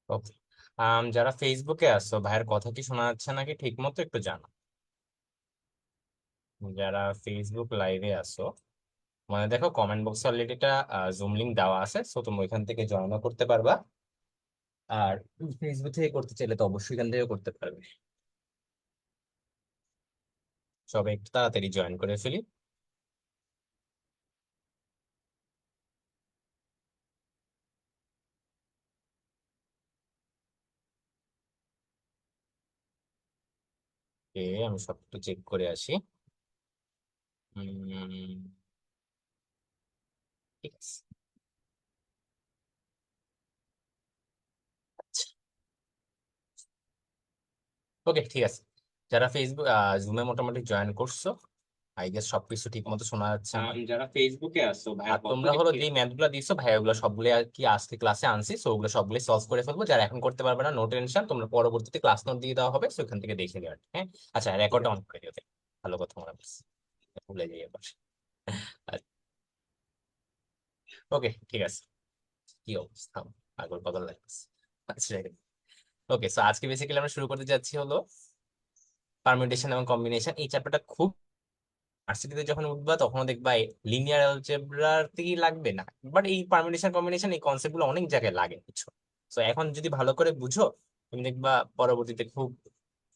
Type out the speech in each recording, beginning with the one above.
ওকে। যারা ফেসবুকে আছো, ভাইয়ের কথা কি শোনা যাচ্ছে নাকি ঠিক মতো একটু জানো। যারা ফেসবুক লাইভে আছো, মানে দেখো কমেন্ট বক্সে অলরেডি একটা জুম লিংক দেওয়া আছে, সো তুমি ওইখান থেকে জয়েনও করতে পারবা। আর ফেসবুক থেকে করতে চাইলে তো অবশ্যই এখান থেকে করতে পারবে। সবাই একটু তাড়াতাড়ি জয়েন করে ফেলি। আমি সব একটু চেক করে আসি। ঠিক আছে। ওকে, ঠিক আছে। যারা ফেসবুক জুমে মোটামুটি জয়েন করছো, আই গেস সবকিছু ঠিক মতো শোনা যাচ্ছে আমার। যারা ফেসবুকে আসছো, ভাইয়া তোমরা হলো যে ম্যাথ গুলা দিছো, ভাইয়া ওগুলো সবগুলো আর কি আজকে ক্লাসে আনছি, সো ওগুলো সবগুলো সলভ করে ফেলবো। যারা এখন করতে পারবে না, নো টেনশন, তোমরা পরবর্তীতে ক্লাস নোট দিয়ে দেওয়া হবে, সো ওখান থেকে দেখে নিও। হ্যাঁ, আচ্ছা, রেকর্ডটা অন করে দিও। ভালো কথা মনে পড়ছে, ভুলে যাই আবার। ওকে, ঠিক আছে। কি অবস্থা, পাগল পাগল লাগছে। আচ্ছা, ওকে। সো আজকে বেসিক্যালি আমরা শুরু করতে যাচ্ছি হলো পারমিউটেশন এবং কম্বিনেশন। এই চ্যাপ্টারটা খুব ভার্সিটিতে যখন উঠবা তখন দেখবা লিনিয়ার অ্যালজেব্রাতেই লাগবে না, বাট এই পারমিউটেশন কম্বিনেশন এই কনসেপ্ট গুলো অনেক জায়গায় লাগে, বুঝছো। তো এখন যদি ভালো করে বুঝো, তুমি দেখবা পরবর্তীতে খুব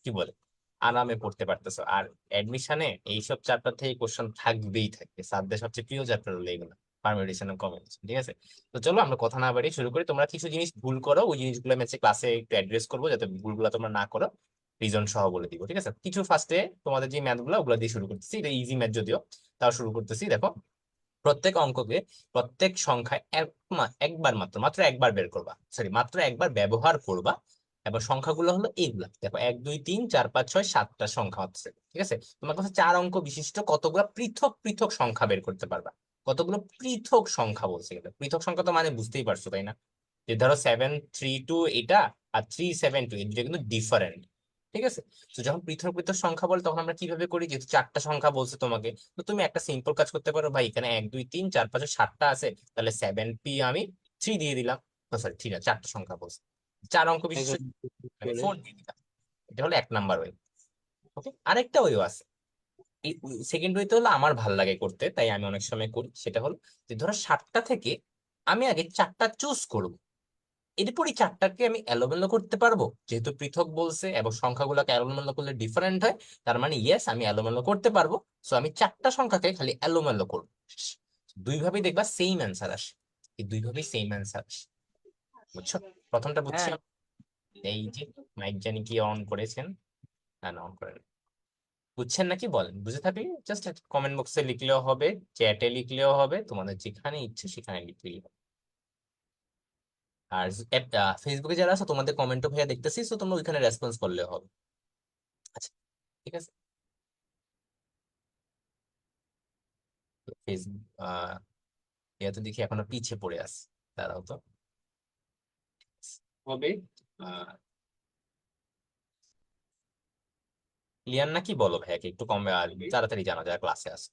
কি বলে আরামে পড়তে পারতেছো। আর অ্যাডমিশনে এইসব চ্যাপ্টার থেকে কোশ্চেন থাকবেই থাকবে, স্যারদের সবচেয়ে প্রিয় চ্যাপ্টার হলো এগুলো, পারমিউটেশন এবং কম্বিনেশন। ঠিক আছে, তো চলো আমরা কথা না বাড়িয়ে শুরু করি। তোমরা কিছু জিনিস ভুল করো, ওই জিনিসগুলো আমি ক্লাসে একটু অ্যাড্রেস করবো, যাতে ভুলগুলো তোমরা না করো। রিজন সহ বলে দিব, ঠিক আছে। কিছু ফার্স্টে তোমাদের যে ম্যাথ গুলো ওগুলো দিয়ে শুরু করতেছি, এটা ইজি ম্যাথ যদিও, তাও শুরু করতেছি। দেখো, প্রত্যেক অঙ্ককে, প্রত্যেক সংখ্যায় একবার মাত্র মাত্র একবার বের করবা, সরি মাত্র একবার ব্যবহার করবা। এবং সংখ্যাগুলো হলো এইগুলা, দেখো 1 2 3 4 5 6 7টা সংখ্যা হচ্ছে। ঠিক আছে, তোমার কাছে 4 অঙ্ক বিশিষ্ট কতগুলো পৃথক পৃথক সংখ্যা বের করতে পারবা। কতগুলো পৃথক সংখ্যা বলছে, গেলে পৃথক সংখ্যা তো মানে বুঝতেই পারছো, তাই না? যে ধরো 7 3 2 এটা, আর 3 7 2, এই দুটো কিন্তু ডিফারেন্ট। ঠিক আছে, তো যখন পৃথক পৃথক সংখ্যা বলে তখন আমরা কিভাবে করি, যেহেতু 4টা সংখ্যা বলছে তোমাকে, তো তুমি একটা সিম্পল কাজ করতে পারো, ভাই এখানে 1 2 3 4 5 7টা আছে, তাহলে 7p আমি 3 দিয়ে দিলাম। সরি, ঠিক আছে, 4টা সংখ্যা বলছে, 4 অঙ্ক বিশিষ্ট, এখন আমি করে 4 দিয়ে দিলাম। এটা হলো 1 নাম্বার ওয়ে। ওকে, আরেকটা ওয়েও আছে। এই সেকেন্ড ওয়েতে হলো আমার ভাল লাগে করতে, তাই আমি অনেক সময় করি। সেটা হলো যে ধরো 7টা থেকে আমি আগে 4টা চুজ করব, এরপরই 4টাকে আমি এলোমেলো করতে পারবো, যেহেতু পৃথক বলছে এবং সংখ্যাগুলোকে এলোমেলো করলে ডিফারেন্ট হয়। তার মানে ইয়েস, আমি এলোমেলো করতে পারবো। সো আমি 4টা সংখ্যাকে খালি এলোমেলো করবো। দুইভাবেই দেখবা সেম অ্যান্সার আসে, এই দুইভাবেই সেম অ্যান্সার আসে, বুঝছো। প্রথমটা বুঝছি হ্যাঁ, এই যে মাইক জানি কি অন করেছেন, না অন করেন, বুঝছেন নাকি বলেন, বুঝে থাকলে জাস্ট কমেন্ট বক্সে লিখলেও হবে, চ্যাটে লিখলেও হবে, তোমাদের যেখানে ইচ্ছে সেখানে লিখলেই হবে। আর ফেসবুকে যারা আছো তোমাদের কমেন্টও ভাইয়া দেখতেছি, তো তোমরা ওইখানে রেসপন্স করলেও হবে। আচ্ছা, ঠিক আছে। ফেসবুক এটা তো দেখি এখনো পিছে পড়ে আছে, তারাও তো হবে। আহ ক্লিয়ার নাকি বলো ভাইয়াকে একটু কম, তাড়াতাড়ি জানা যায় ক্লাসে আছে।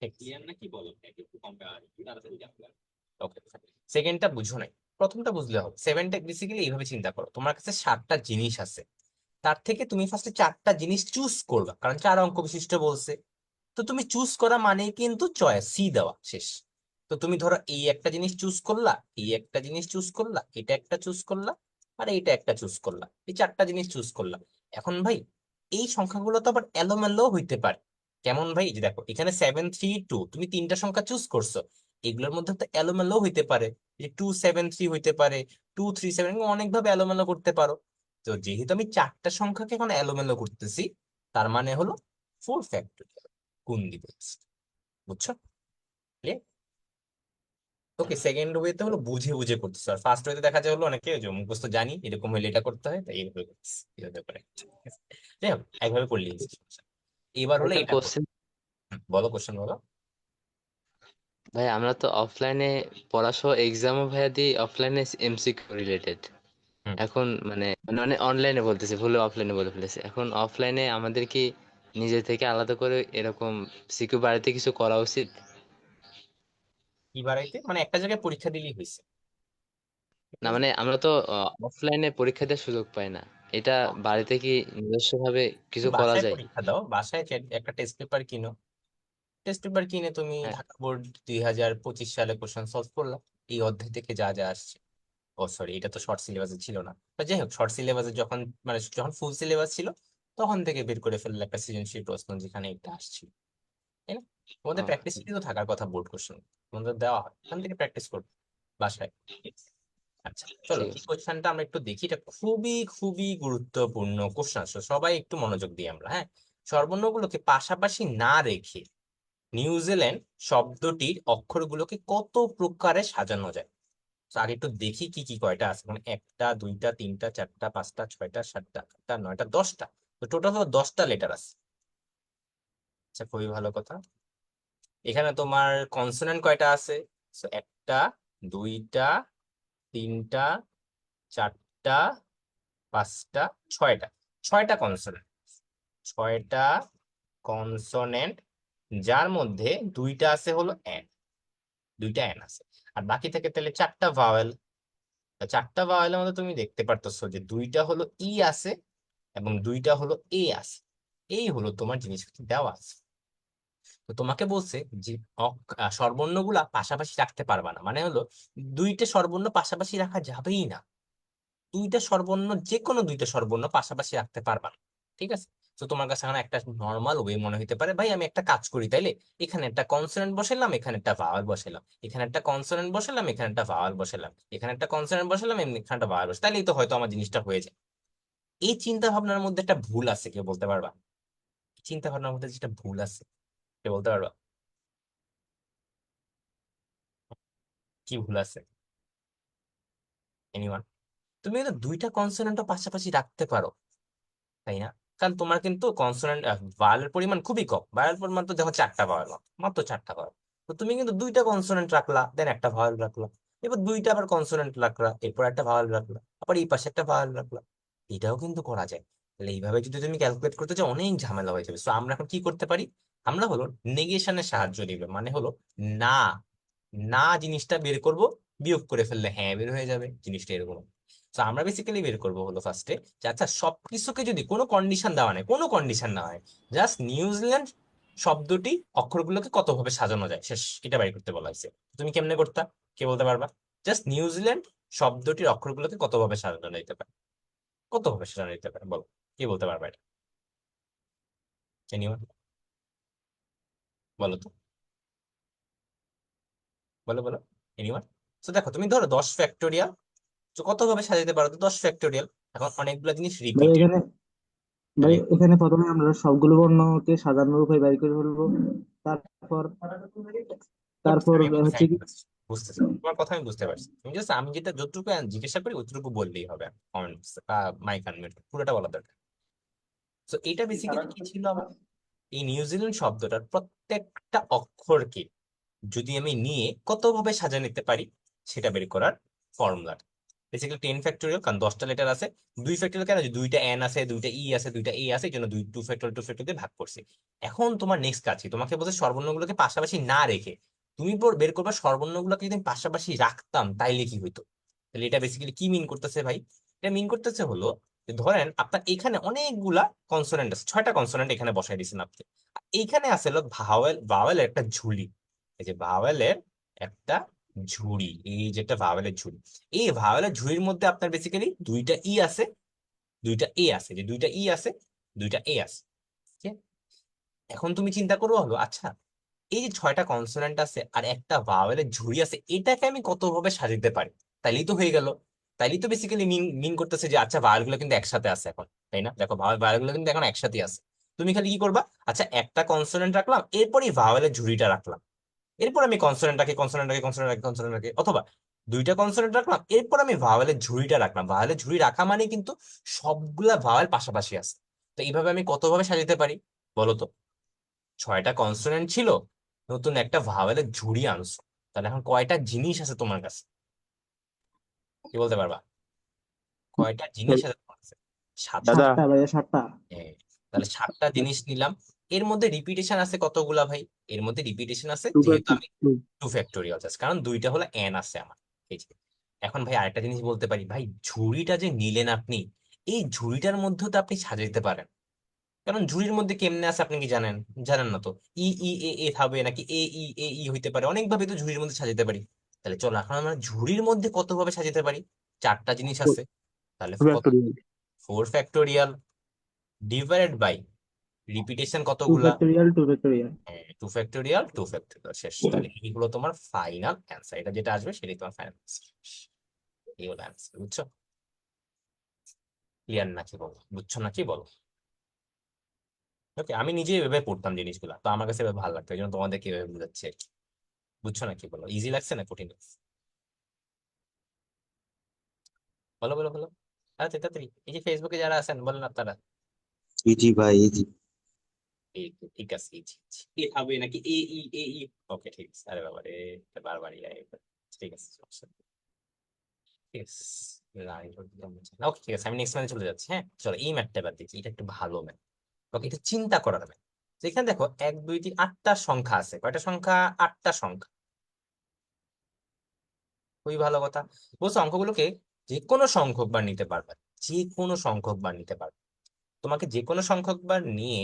ক্লিয়ার নাকি বলো ভাইয়াকে একটু কম, তাড়াতাড়ি জানা যায়। ওকে, সেকেন্ডটা বুঝো নাই, প্রথমটা বুঝলে হবে। সেভেনটা বেসিক্যালি এইভাবে চিন্তা করো, তোমার কাছে 7টা জিনিস আছে, তার থেকে তুমি ফার্স্টে 4টা জিনিস চুজ করবা, কারণ 4 অঙ্ক বিশিষ্ট বলছে। তো তুমি চুজ করা মানে কিন্তু চয়েস, সি দেওয়া শেষ। তো তুমি ধরো এই একটা জিনিস চুজ করলা, এই একটা জিনিস চুজ করলা, এটা একটা চুজ করলা, আর এইটা একটা চুজ করলা, এই 4টা জিনিস চুজ করলা। এখন ভাই, এই সংখ্যাগুলো তো আবার এলোমেলো হইতে পারে। কেমন ভাই, যে দেখো এখানে 7 3 2, তুমি 3টা সংখ্যা চুজ করছো, এগুলোর মধ্যে তো এলোমেলো হইতে পারে, যে 2 7 3 হইতে পারে, 2 3 7, অনেক ভাবে এলোমেলো করতে পারো। তো যেহেতু আমি 4টা সংখ্যাকে এখন এলোমেলো করতেছি, তার মানে হলো 4 ফ্যাক্টরিয়াল, গুণ দিব just, বুঝছো। ওকে, সেকেন্ড ওয়েতে হলো বুঝে বুঝে করতেছে, আর ফার্স্ট ওয়েতে দেখা যায় হলো অনেকে যে মুখস্থ জানি এরকম হলে এটা করতে হয়, তাই এইভাবে করতেছে, এইভাবে করে। ঠিক আছে? যাই হোক, একভাবে করলে easy, সমস্যা নেই। এবার হলো একটা এটা করো। কোশ্চেন। বলো, কোশ্চেন বলো। ভাই আমরা তো অফলাইনে পড়াশো এক্সামও ভাইয়া দিই, অফলাইনে এমসিকিউ রিলেটেড। হুম। এখন মানে মানে অনলাইনে বলতেছি, ভুলে অফলাইনে বলে ফেলেছি। এখন অফলাইনে আমাদের কি নিজে থেকে আলাদা করে এরকম সিকিউ বাড়িতে কিছু করা উচিত? কি বাড়াইতে মানে একটা জায়গায় পরীক্ষা দিলেই হয়েছে। না মানে আমরা তো অফলাইনে পরীক্ষা দেওয়ার সুযোগ পাই না। এটা বাড়িতে কি নিজস্ব ভাবে কিছু করা বাসায় যায়? পরীক্ষা দাও, বাসায় একটা টেস্ট পেপার কিনো, টেস্ট পেপার কিনে তুমি হ্যাঁ। ঢাকা বোর্ড 2025 সালে কোশ্চেন সলভ করলা, এই অধ্যায় থেকে যা যা আসছে। ও সরি, এটা তো শর্ট সিলেবাসে ছিল না, তো যাই হোক, শর্ট সিলেবাসে যখন মানে যখন ফুল সিলেবাস ছিল তখন থেকে বের করে ফেললে একটা সৃজনশীল প্রশ্ন যেখানে এটা আসছিল, তাই না? তোমাদের ও, প্র্যাকটিস তো থাকার কথা, বোর্ড কোশ্চেন তোমাদের দেওয়া হয়, ওখান থেকে প্র্যাকটিস করবে বাসায়। আচ্ছা চলো, ঠিক এই আছে। কোশ্চেনটা আমরা একটু দেখি, এটা খুবই খুবই গুরুত্বপূর্ণ কোশ্চেন আসলে, সবাই একটু মনোযোগ দিই আমরা, হ্যাঁ। স্বরবর্ণগুলোকে পাশাপাশি না রেখে নিউজিল্যান্ড শব্দটির অক্ষরগুলোকে কত প্রকারে সাজানো যায়? তো আগে একটু দেখি কি কি কয়টা আছে, মানে একটা, দুইটা, তিনটা, চারটা, পাঁচটা, ছয়টা, সাতটা, আটটা, নয়টা, 10টা। তো টোটাল হলো 10টা লেটার আছে। আচ্ছা, খুবই ভালো কথা। এখানে তোমার কনসোনেন্ট কয়টা আছে? So, একটা, দুইটা, তিনটা, চারটা, পাঁচটা, ছয়টা। ছয়টা কনসোনেন্ট, ছয়টা কনসোনেন্ট, যার মধ্যে দুইটা আছে হলো এন, দুইটা এন আছে। আর বাকি থেকে তাহলে চারটা ভাওয়েল। চারটা ভাওয়েলের মধ্যে তুমি দেখতে পারতেছো যে দুইটা হলো ই আছে এবং দুইটা হলো এ আছে। এই হলো তোমার জিনিসপত্র দেওয়া আছে। তো তোমাকে বলছে যে স্বরবর্ণগুলা পাশাপাশি রাখতে পারবা না, মানে হলো দুইটা স্বরবর্ণ পাশাপাশি রাখা যাবেই না। দুইটা স্বরবর্ণ, যে কোনো দুইটা স্বরবর্ণ পাশাপাশি রাখতে পারবা না, ঠিক আছে? তো তোমার কাছে এখন একটা নর্মাল ওয়ে মনে হতে পারে, ভাই আমি একটা কাজ করি তাইলে, এখানে একটা কনসোনেন্ট বসাইলাম, এখানে একটা ভাওয়াল বসাইলাম, এখানে একটা কনসোনেন্ট বসাইলাম, এখানে একটা ভাওয়াল বসাইলাম, এখানে একটা কনসোনেন্ট বসাইলাম, এখানে একটা ভাওয়াল বসাইলাম, তাইলেই তো হয়তো আমার জিনিসটা হয়ে যায়। এই চিন্তা ভাবনার মধ্যে একটা ভুল আছে, কেউ বলতে পারবা? চিন্তা ভাবনার মধ্যে যেটা ভুল আছে, কেউ বলতে পারবা কি ভুল আছে? এনিওয়ান? তুমি কিন্তু দুইটা কনসোনেন্টও পাশাপাশি রাখতে পারো, তাই না? কারণ তোমার কিন্তু কনসোনেন্ট ভাওয়েলের পরিমাণ খুবই কম, ভাওয়েল পরিমাণ তো দেখো চারটা ভাওয়েল, মাত্র চারটা ভাওয়েল। তো তুমি কিন্তু দুইটা কনসোনেন্ট রাখলা, দেন একটা ভাওয়েল রাখলা, এবার দুইটা আবার কনসোনেন্ট রাখলা, এরপর একটা ভাওয়েল রাখলা, আবার এই পাশে একটা ভাওয়েল রাখলা। এটাও কিন্তু করা যায়। তাহলে এইভাবে যদি তুমি ক্যালকুলেট করতে চাও অনেক ঝামেলা হয়ে যাবে। তো আমরা এখন কি করতে পারি? আমরা হলো নেগেশনের সাহায্য নিবে, মানে হলো না, না জিনিসটা বের করব, বিয়োগ করে ফেললে হ্যাঁ বের হয়ে যাবে, জিনিসটা এরকম। তো আমরা বেসিক্যালি বের করবো হলো ফার্স্টে যে আচ্ছা সবকিছুকে যদি কোনো কন্ডিশন দেওয়া নেই, কোনো কন্ডিশন না হয়, জাস্ট নিউজিল্যান্ড শব্দটি অক্ষরগুলোকে কত ভাবে সাজানো যায়, শেষ, এটা বের করতে বলা হয়েছে। তুমি কেমনে করতা, কে বলতে পারবা? জাস্ট নিউজিল্যান্ড শব্দটির অক্ষরগুলোকে কত ভাবে সাজানো যেতে পারে, কত ভাবে সাজানো যেতে পারে বলো, কে বলতে পারবা এটা? এনিওয়ান? বলো তো, বলো বলো, এনিওয়ান? তো দেখো, তুমি ধরো 10 ফ্যাক্টোরিয়াল, তো কত ভাবে সাজাতে পারো? তো 10 ফ্যাক্টোরিয়াল। এখন অনেকগুলো জিনিস ভাই রিপিটেড। এখানে ভাই এখানে প্রথমে আমরা সবগুলো বর্ণকে সাজানোর উপায় বের করে ফেলবো। তারপর করতেছি, তারপর আমি বলতেছি, হচ্ছে আমি কি, বলতেছি, বুঝতেছি তোমার কথা, আমি বুঝতে পারছি। তুমি জাস্ট আমি যেটা যতটুকু জিজ্ঞাসা করি অতটুকু বললেই হবে, কমেন্ট বা মাইক আনমিউট পুরোটা বলা দরকার। তো এটা বেসিক্যালি কি ছিল আমার, এই নিউজিল্যান্ড শব্দটার প্রত্যেকটা অক্ষরকে যদি আমি নিয়ে কত ভাবে সাজা নিতে পারি সেটা বের করার ফর্মুলা। বেসিক্যালি 10 ফ্যাক্টোরিয়াল, কারণ 10টা লেটার আছে। 2 ফ্যাক্টোরিয়াল কেন? যে দুইটা এন আছে, দুইটা ই আছে, দুইটা এ আছে, এই জন্য 2 ফ্যাক্টোরিয়াল দিয়ে ভাগ করছি। এখন তোমার নেক্সট কাজ কি? তোমাকে বলছে স্বরবর্ণগুলোকে পাশাপাশি না রেখে তুমি বের করবা স্বরবর্ণগুলোকে যদি আমি পাশাপাশি রাখতাম তাইলে কি হইতো। তাহলে এটা বেসিক্যালি কি মিন করতেছে ভাই? এটা মিন করতেছে হলো যে ধরেন আপনার এখানে অনেকগুলা কনসোনেন্ট আছে, 6টা কনসোনেন্ট এখানে বসাই দিয়েছেন আপনি। আর এইখানে আছে হলো ভাওয়েল, ভাওয়েলের একটা ঝুলি। এই যে ভাওয়েলের একটা ঝুড়ি, এই যেটা ভাওয়েলের ঝুড়ি, এই ভাওয়েলের ঝুড়ির মধ্যে আপনার বেসিক্যালি দুইটা ই আছে, দুইটা এ আছে, যে দুইটা ই আছে, দুইটা এ আছে, ঠিক আছে? এখন তুমি চিন্তা করবো হলো আচ্ছা, এই যে 6টা কনসোনেন্ট আছে আর একটা ভাওয়েলের ঝুড়ি আছে, এটাকে আমি কত ভাবে সাজাতে পারি? তাইলেই তো হয়ে গেল। তাইলেই তো বেসিক্যালি মিন মিন করতেছে যে আচ্ছা ভাওয়েল গুলো কিন্তু একসাথে আছে এখন, তাই না? দেখো ভাওয়েল গুলো কিন্তু এখন একসাথে আছে। তুমি খালি কি করবা? আচ্ছা একটা কনসোনেন্ট রাখলাম, এরপরই ভাওয়েলের ঝুড়িটা রাখলাম, এরপর আমি কনসোনেন্ট রাখি, অথবা দুইটা কনসোনেন্ট রাখলাম, এরপর আমি ভাওয়েলের ঝুড়িটা রাখলাম। ভাওয়েলের ঝুড়ি রাখা মানে কিন্তু সবগুলা ভাওয়েল পাশাপাশি আছে। তো এইভাবে আমি কত ভাবে সাজাতে পারি বলো তো? 6টা কনসোনেন্ট ছিল, নতুন একটা ভাওয়েলের ঝুড়ি আনছো, তাহলে এখন কয়টা জিনিস আছে তোমার কাছে, কি বলতে পারবা? কয়টা জিনিস আছে তোমার কাছে? সাতটা। দাদা, 7টা ভাইয়া, 7টা। হ্যাঁ, তাহলে 7টা জিনিস নিলাম। এর মধ্যে রিপিটেশন আছে কতগুলা ভাই? এর মধ্যে রিপিটেশন আছে টু যেহেতু টু আমি 2 ফ্যাক্টোরিয়াল আছে, কারণ দুইটা হলো এন আছে আমার, এই যে এখন ভাই আরেকটা জিনিস বলতে পারি, ভাই ঝুড়িটা যে নিলেন আপনি, এই ঝুড়িটার মধ্যেও তো আপনি সাজাইতে পারেন। কারণ ঝুড়ির মধ্যে কেমনে আছে আপনি কি জানেন? জানেন না তো। ই ই এ এ থাকবে নাকি এ ই হইতে পারে, অনেক ভাবে তো ঝুড়ির মধ্যে সাজাতে পারি। তাহলে চলো এখন আমরা ঝুড়ির মধ্যে কত ভাবে সাজাতে পারি। চারটা জিনিস আছে। তাহলে কত? Factorial. 4 factorial divided by repetition two কতগুলা? Factorial, 2 factorial. 2 ফ্যাক্টোরিয়াল শেষ। তাহলে এই হলো তোমার ফাইনাল অ্যান্সার, এটা যেটা আসবে সেটাই তোমার ফাইনাল অ্যান্সার। এই হলো অ্যান্সার, বুঝছো? ক্লিয়ার নাকি বলো, বুঝছো নাকি বলো? ওকে, আমি নিজে এভাবে পড়তাম জিনিসগুলো, তো আমার কাছে এভাবে ভালো লাগতো, এই জন্য তোমাদেরকে এভাবে বুঝাচ্ছি আর কি। বুঝছো নাকি বলো? ইজি লাগছে না কঠিন লাগছে? বলো বলো বলো, তাড়াতাড়ি তাড়াতাড়ি। এই যে ফেসবুকে যারা আছেন বলেন আপনারা। ইজি ভাই, ইজি। এই তো, ঠিক আছে, ইজি এ হবে নাকি এ ই? ওকে ঠিক আছে, আরে বাবা রে, এটা বারবারই লাগে। ঠিক আছে, সমস্যা নেই। ঠিক আছে, ওকে ঠিক আছে, আমি নেক্সট ম্যাথে চলে যাচ্ছি। হ্যাঁ চলো, এই ম্যাথটা বাদ দিচ্ছি, এটা একটু ভালো ম্যাথ। ওকে, এটা চিন্তা করার ম্যাথ। এখানে দেখো 1 2 3 8টা সংখ্যা আছে। কয়টা সংখ্যা? 8টা সংখ্যা। খুবই ভালো কথা। বলছো অঙ্কগুলোকে যে কোনো সংখ্যক বার নিতে পারবে, যে কোনো সংখ্যক বার নিতে পারবে। তোমাকে যে কোনো সংখ্যক বার নিয়ে,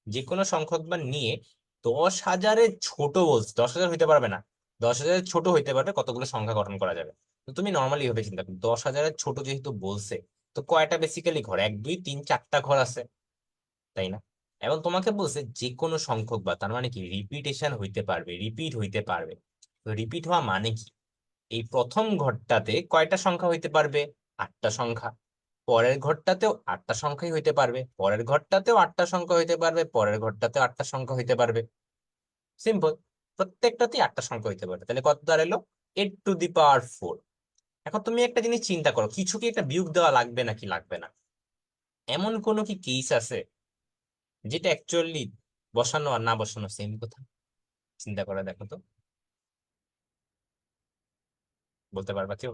যে কোনো সংখ্যক বার নিয়ে 10,000-এর ছোট বলছে, 10,000 হইতে পারবে না, 10,000-এর ছোট হইতে পারবে কতগুলো সংখ্যা গঠন করা যাবে। তো তুমি নর্মালি ভাবে চিন্তা করো, 10,000-এর ছোট যেহেতু বলছে, তো কয়টা বেসিক্যালি ঘর? 1 2 3 4টা ঘর আছে, তাই না? এবং তোমাকে বলছে যে কোনো সংখ্যক বার, তার মানে কি রিপিটেশন হইতে পারবে, রিপিট হইতে পারবে। তো রিপিট হওয়া মানে কি? এই প্রথম ঘরটাতে কয়টা সংখ্যা হইতে পারবে? 8টা সংখ্যা। পরের ঘরটাতেও 8টা সংখ্যাই হইতে পারবে, পরের ঘরটাতেও 8টা সংখ্যা হইতে পারবে, পরের ঘরটাতেও 8টা সংখ্যা হইতে পারবে। সিম্পল। প্রত্যেকটাতেই 8টা সংখ্যা হইতে পারবে, তাহলে কত দাঁড়ালো? 8 টু দি পাওয়ার 4। এখন তুমি একটা জিনিস চিন্তা করো, কিছু কি একটা বিয়োগ দেওয়া লাগবে নাকি লাগবে না? এমন কোনো কি কেস আছে যেটা অ্যাকচুয়ালি বসানো আর না বসানো সেম কথা? চিন্তা করে দেখো তো, বলতে পারবা কেউ?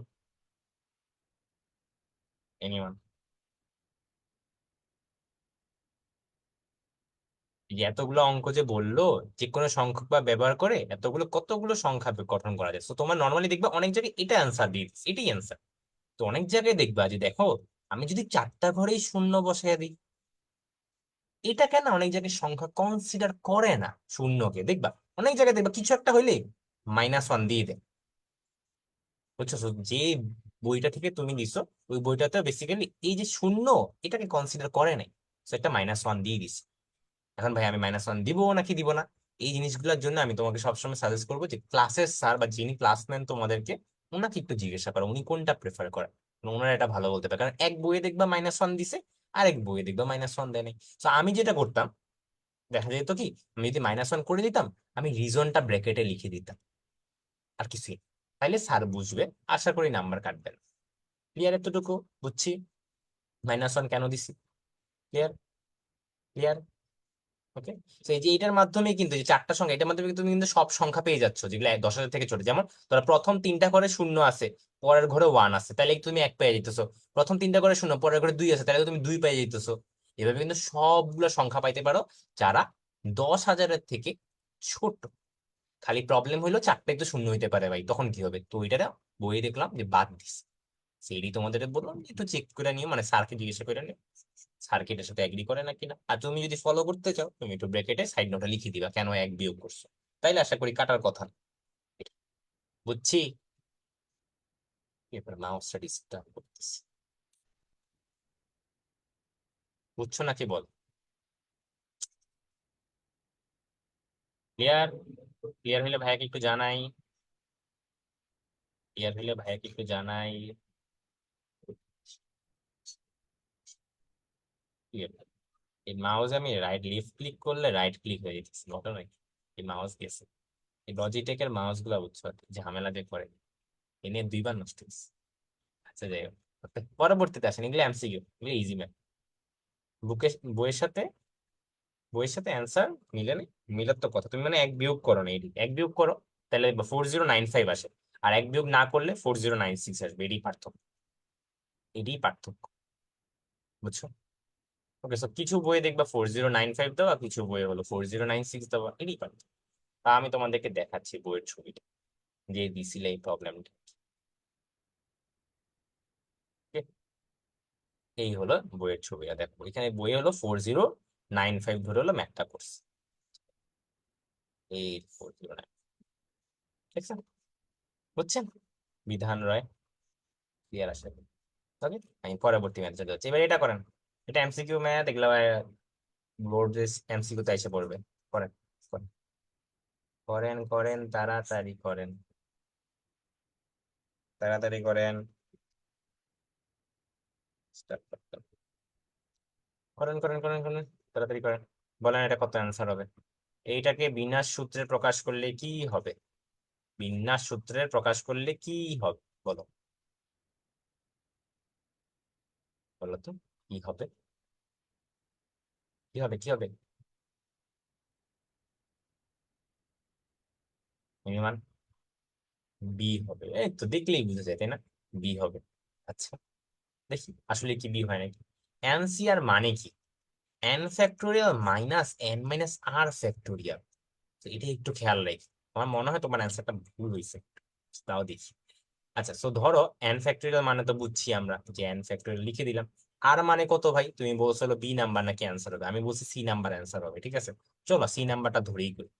এনিওয়ান? এই যে এতগুলো অঙ্ক যে বললো, যে কোনো সংখ্যক বা ব্যবহার করে এতগুলো কতগুলো সংখ্যা গঠন করা যায়। তো তোমার নর্মালি দেখবে অনেক জায়গায় এটা অ্যান্সার দিয়ে দিচ্ছে, এটাই অ্যান্সার। তো অনেক জায়গায় দেখবা যে দেখো, আমি যদি 4টা ঘরেই শূন্য বসাই দিই, এটা কেন অনেক জায়গায় সংখ্যা কনসিডার করে না শূন্যকে? দেখবা অনেক জায়গায় দেখবা কিছু একটা হইলে -1 দিয়ে দেয়। বুঝছো? So, যে বইটা থেকে তুমি দিছো, ওই বইটাতে বেসিক্যালি এই যে শূন্য, এটাকে কনসিডার করে নাই, তো একটা -1 দিয়ে দিছে। এখন ভাই আমি -1 দিব নাকি দিব না, এই জিনিসগুলোর জন্য আমি তোমাকে সবসময় সাজেস্ট করবো যে ক্লাসের স্যার বা যিনি ক্লাস নেন তোমাদেরকে, ওনাকে একটু জিজ্ঞাসা করো উনি কোনটা প্রেফার করেন। ওনারা এটা ভালো বলতে পারে, কারণ এক বইয়ে দেখবা -1 দিছে, আরেক বইয়ে দেখবা -1 দেয় নাই। তো আমি যেটা করতাম, দেখা যেত কি, আমি যদি -1 করে দিতাম, আমি রিজনটা ব্র্যাকেটে লিখে দিতাম, আর কিছুই না। তাইলে স্যার বুঝবে, আশা করি নাম্বার কাটবেন। ক্লিয়ার এতটুকু? বুঝছি -1 কেন দিছি। ক্লিয়ার? ক্লিয়ার? ওকে। তো এই যে এটার মাধ্যমে কিন্তু, যে 4টা সংখ্যা, এটার মাধ্যমে কিন্তু তুমি কিন্তু সব সংখ্যা পেয়ে যাচ্ছ যেগুলো 10,000 থেকে ছোট। যেমন ধরো প্রথম 3টা ঘরে শূন্য আছে, পরের ঘরে 1 আছে, তাহলে তুমি 1 পেয়ে যেতেছো। প্রথম 3টা ঘরে শূন্য, পরের ঘরে 2 আছে, তাহলে তুমি 2 পেয়ে যেতেছো। এভাবে কিন্তু সবগুলো সংখ্যা পাইতে পারো যারা 10,000-এর থেকে ছোট। খালি প্রবলেম হইলো 4টাই তো শূন্য হইতে পারে ভাই, তখন কি হবে? তো ওইটা বইয়ে দেখলাম যে বাদ দিছে, সেইটাই তোমাদের বললাম যে একটু চেক করে নিও, মানে স্যারকে জিজ্ঞাসা করে নিও স্যার কি এটার সাথে এগ্রি করে না কিনা। আর তুমি যদি ফলো করতে চাও, তুমি একটু ব্র্যাকেটে সাইড নোটে লিখে দিবা কেন এক বিয়োগ করছো, তাইলে আশা করি কাটার কথা না। বুঝছি? এবার মাউসটা ডিস্টার্ব করতেছে, বুঝছো নাকি বল? ক্লিয়ার? ক্লিয়ার হলে ভাইয়াকে একটু জানাই, ক্লিয়ার হলে ভাইয়াকে একটু জানাই। ক্লিয়ার? এই মাউস আমি রাইট লেফট ক্লিক করলে রাইট ক্লিক হয়ে যেতেছে, ঘটনা কি? এই মাউস গেছে, এই লজিটেকের মাউস গুলা বুঝছো ঝামেলা যে করে, এনে 2বার নষ্ট হয়েছে। আচ্ছা যাই হোক, পরবর্তীতে আসেন, এগুলো এমসিকিউ, এগুলো ইজি ম্যাথ। বুকে, বইয়ের সাথে, বইয়ের সাথে অ্যান্সার মিলে নেই। মিলার তো কথা, তুমি মানে এক বিয়োগ করো না, এটি এক বিয়োগ করো, তাহলে 4095 আসে। আর এক বিয়োগ না করলে 4096 আসবে, এটাই পার্থক্য, এটাই পার্থক্য। বুঝছো? ওকে, সো কিছু বইয়ে দেখবা 4095 দেওয়া, কিছু বইয়ে হলো 4096 দেওয়া, এটাই পার্থক্য। তা আমি তোমাদেরকে দেখাচ্ছি বইয়ের ছবিটা। যে দিছিলে এই প্রবলেমটা। এই হলো বইয়ের ছবি। আর দেখো এখানে বই হলো 4095 ধরে হলো ম্যাথটা করছে, 8409। দেখছেন, বুঝছেন? বিধান রায় ক্লিয়ার আসে। ওকে, আমি পরবর্তী ম্যাথ চলে যাচ্ছি। এবার এটা করেন, এটা এমসিকিউ ম্যাথ, এগুলো বোর্ড এমসিকিউ তে এসে পড়বে। করেন করেন করেন করেন, তাড়াতাড়ি করেন, তাড়াতাড়ি করেন, Start করতে হবে। করেন করেন করেন করেন, তাড়াতাড়ি করেন। বলেন এটা কত অ্যান্সার হবে? এইটাকে বিন্যাস সূত্রে প্রকাশ করলে কি হবে? বিন্যাস সূত্রে প্রকাশ করলে কি হবে বলো, বলো তো কি হবে, কি হবে, কি হবে? মিনিমাম বি হবে, এই তো দেখলেই বুঝা যায় তাই না? বি হবে। আচ্ছা, দেখি আসলে কি বি হয় নাকি। এনসিআর মানে কি? N factorial minus N minus R factorial. তো এটা একটু খেয়াল রাখি, আমার মনে হয় তোমার অ্যান্সারটা ভুল হয়েছে, তাও দেখি। আচ্ছা, সো ধরো এন ফ্যাক্টোরিয়াল মানে তো বুঝছি আমরা যে এন ফ্যাক্টোরিয়াল লিখে দিলাম। আর মানে কত ভাই? তুমি বলছো বি নাম্বার নাকি অ্যান্সার হবে, আমি বলছি সি নাম্বার অ্যান্সার হবে। ঠিক আছে, চলো সি নাম্বারটা ধরেই করি।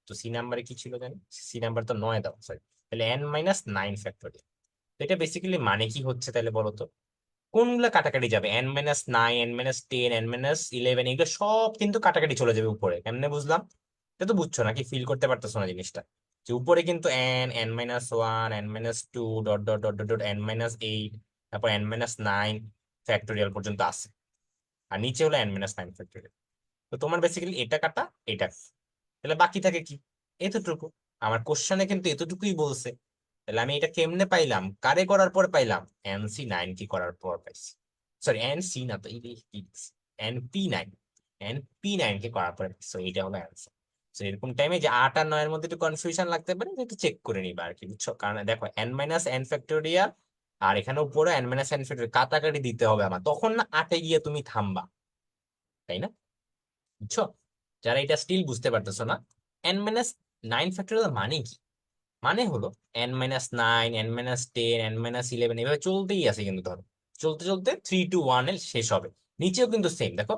তো সি নাম্বারে কি ছিল জানি? সি নাম্বার তো 9 দাও, সরি। তাহলে এন মাইনাস 9 ফ্যাক্টোরিয়াল। তো এটা বেসিক্যালি মানে কি হচ্ছে তাহলে বলো তো? কোনগুলো কাটাকাটি যাবে? n-9, n-10, n-11, এগুলো সব কিন্তু কাটাকাটি চলে যাবে উপরে। কেমনে বুঝলাম? এটা তো বুঝছো নাকি, ফিল করতে পারতেছো না জিনিসটা? যে উপরে কিন্তু n-1, n-2, dot dot dot dot dot n-8, তারপর n-9 ফ্যাক্টোরিয়াল পর্যন্ত আছে, আর নিচে হলো n-9 ফ্যাক্টোরিয়াল। তো তোমার বেসিক্যালি এটা কাটা, এটা কাটা। তাহলে বাকি থাকে কি? এতটুকু। আমার কোশ্চেনে কিন্তু এতটুকুই বলছে। তাহলে আমি এটা কেমনে পাইলাম, কারে করার পর পাইলাম? NC9 কি করার পর পাইছি। সরি, NC না তো, NP9, NP9 কে করার পরে পাইছি। So, এইটা হলো অ্যান্সার। তো এরকম টাইমে যে 8 আর 9 এর মধ্যে একটু কনফিউশন লাগতে পারে, একটু চেক করে নিবা আর কি, বুঝছো? কারণ দেখো n-n ফ্যাক্টোরিয়াল আর এখানে উপরে n-n ফ্যাক্টোরিয়াল কাটাকাটি দিতে হবে আমার, তখন না 8 এ গিয়ে তুমি থামবা, তাই না? বুঝছো? যারা এটা স্টিল বুঝতে পারতেছো না, n-9 ফ্যাক্টোরিয়াল মানে কি? মানে হলো n-9, n-10, n-11 এভাবে চলতেই আছে, কিন্তু ধরো চলতে চলতে 3 to 1 এ শেষ হবে। নিচেও কিন্তু সেম, দেখো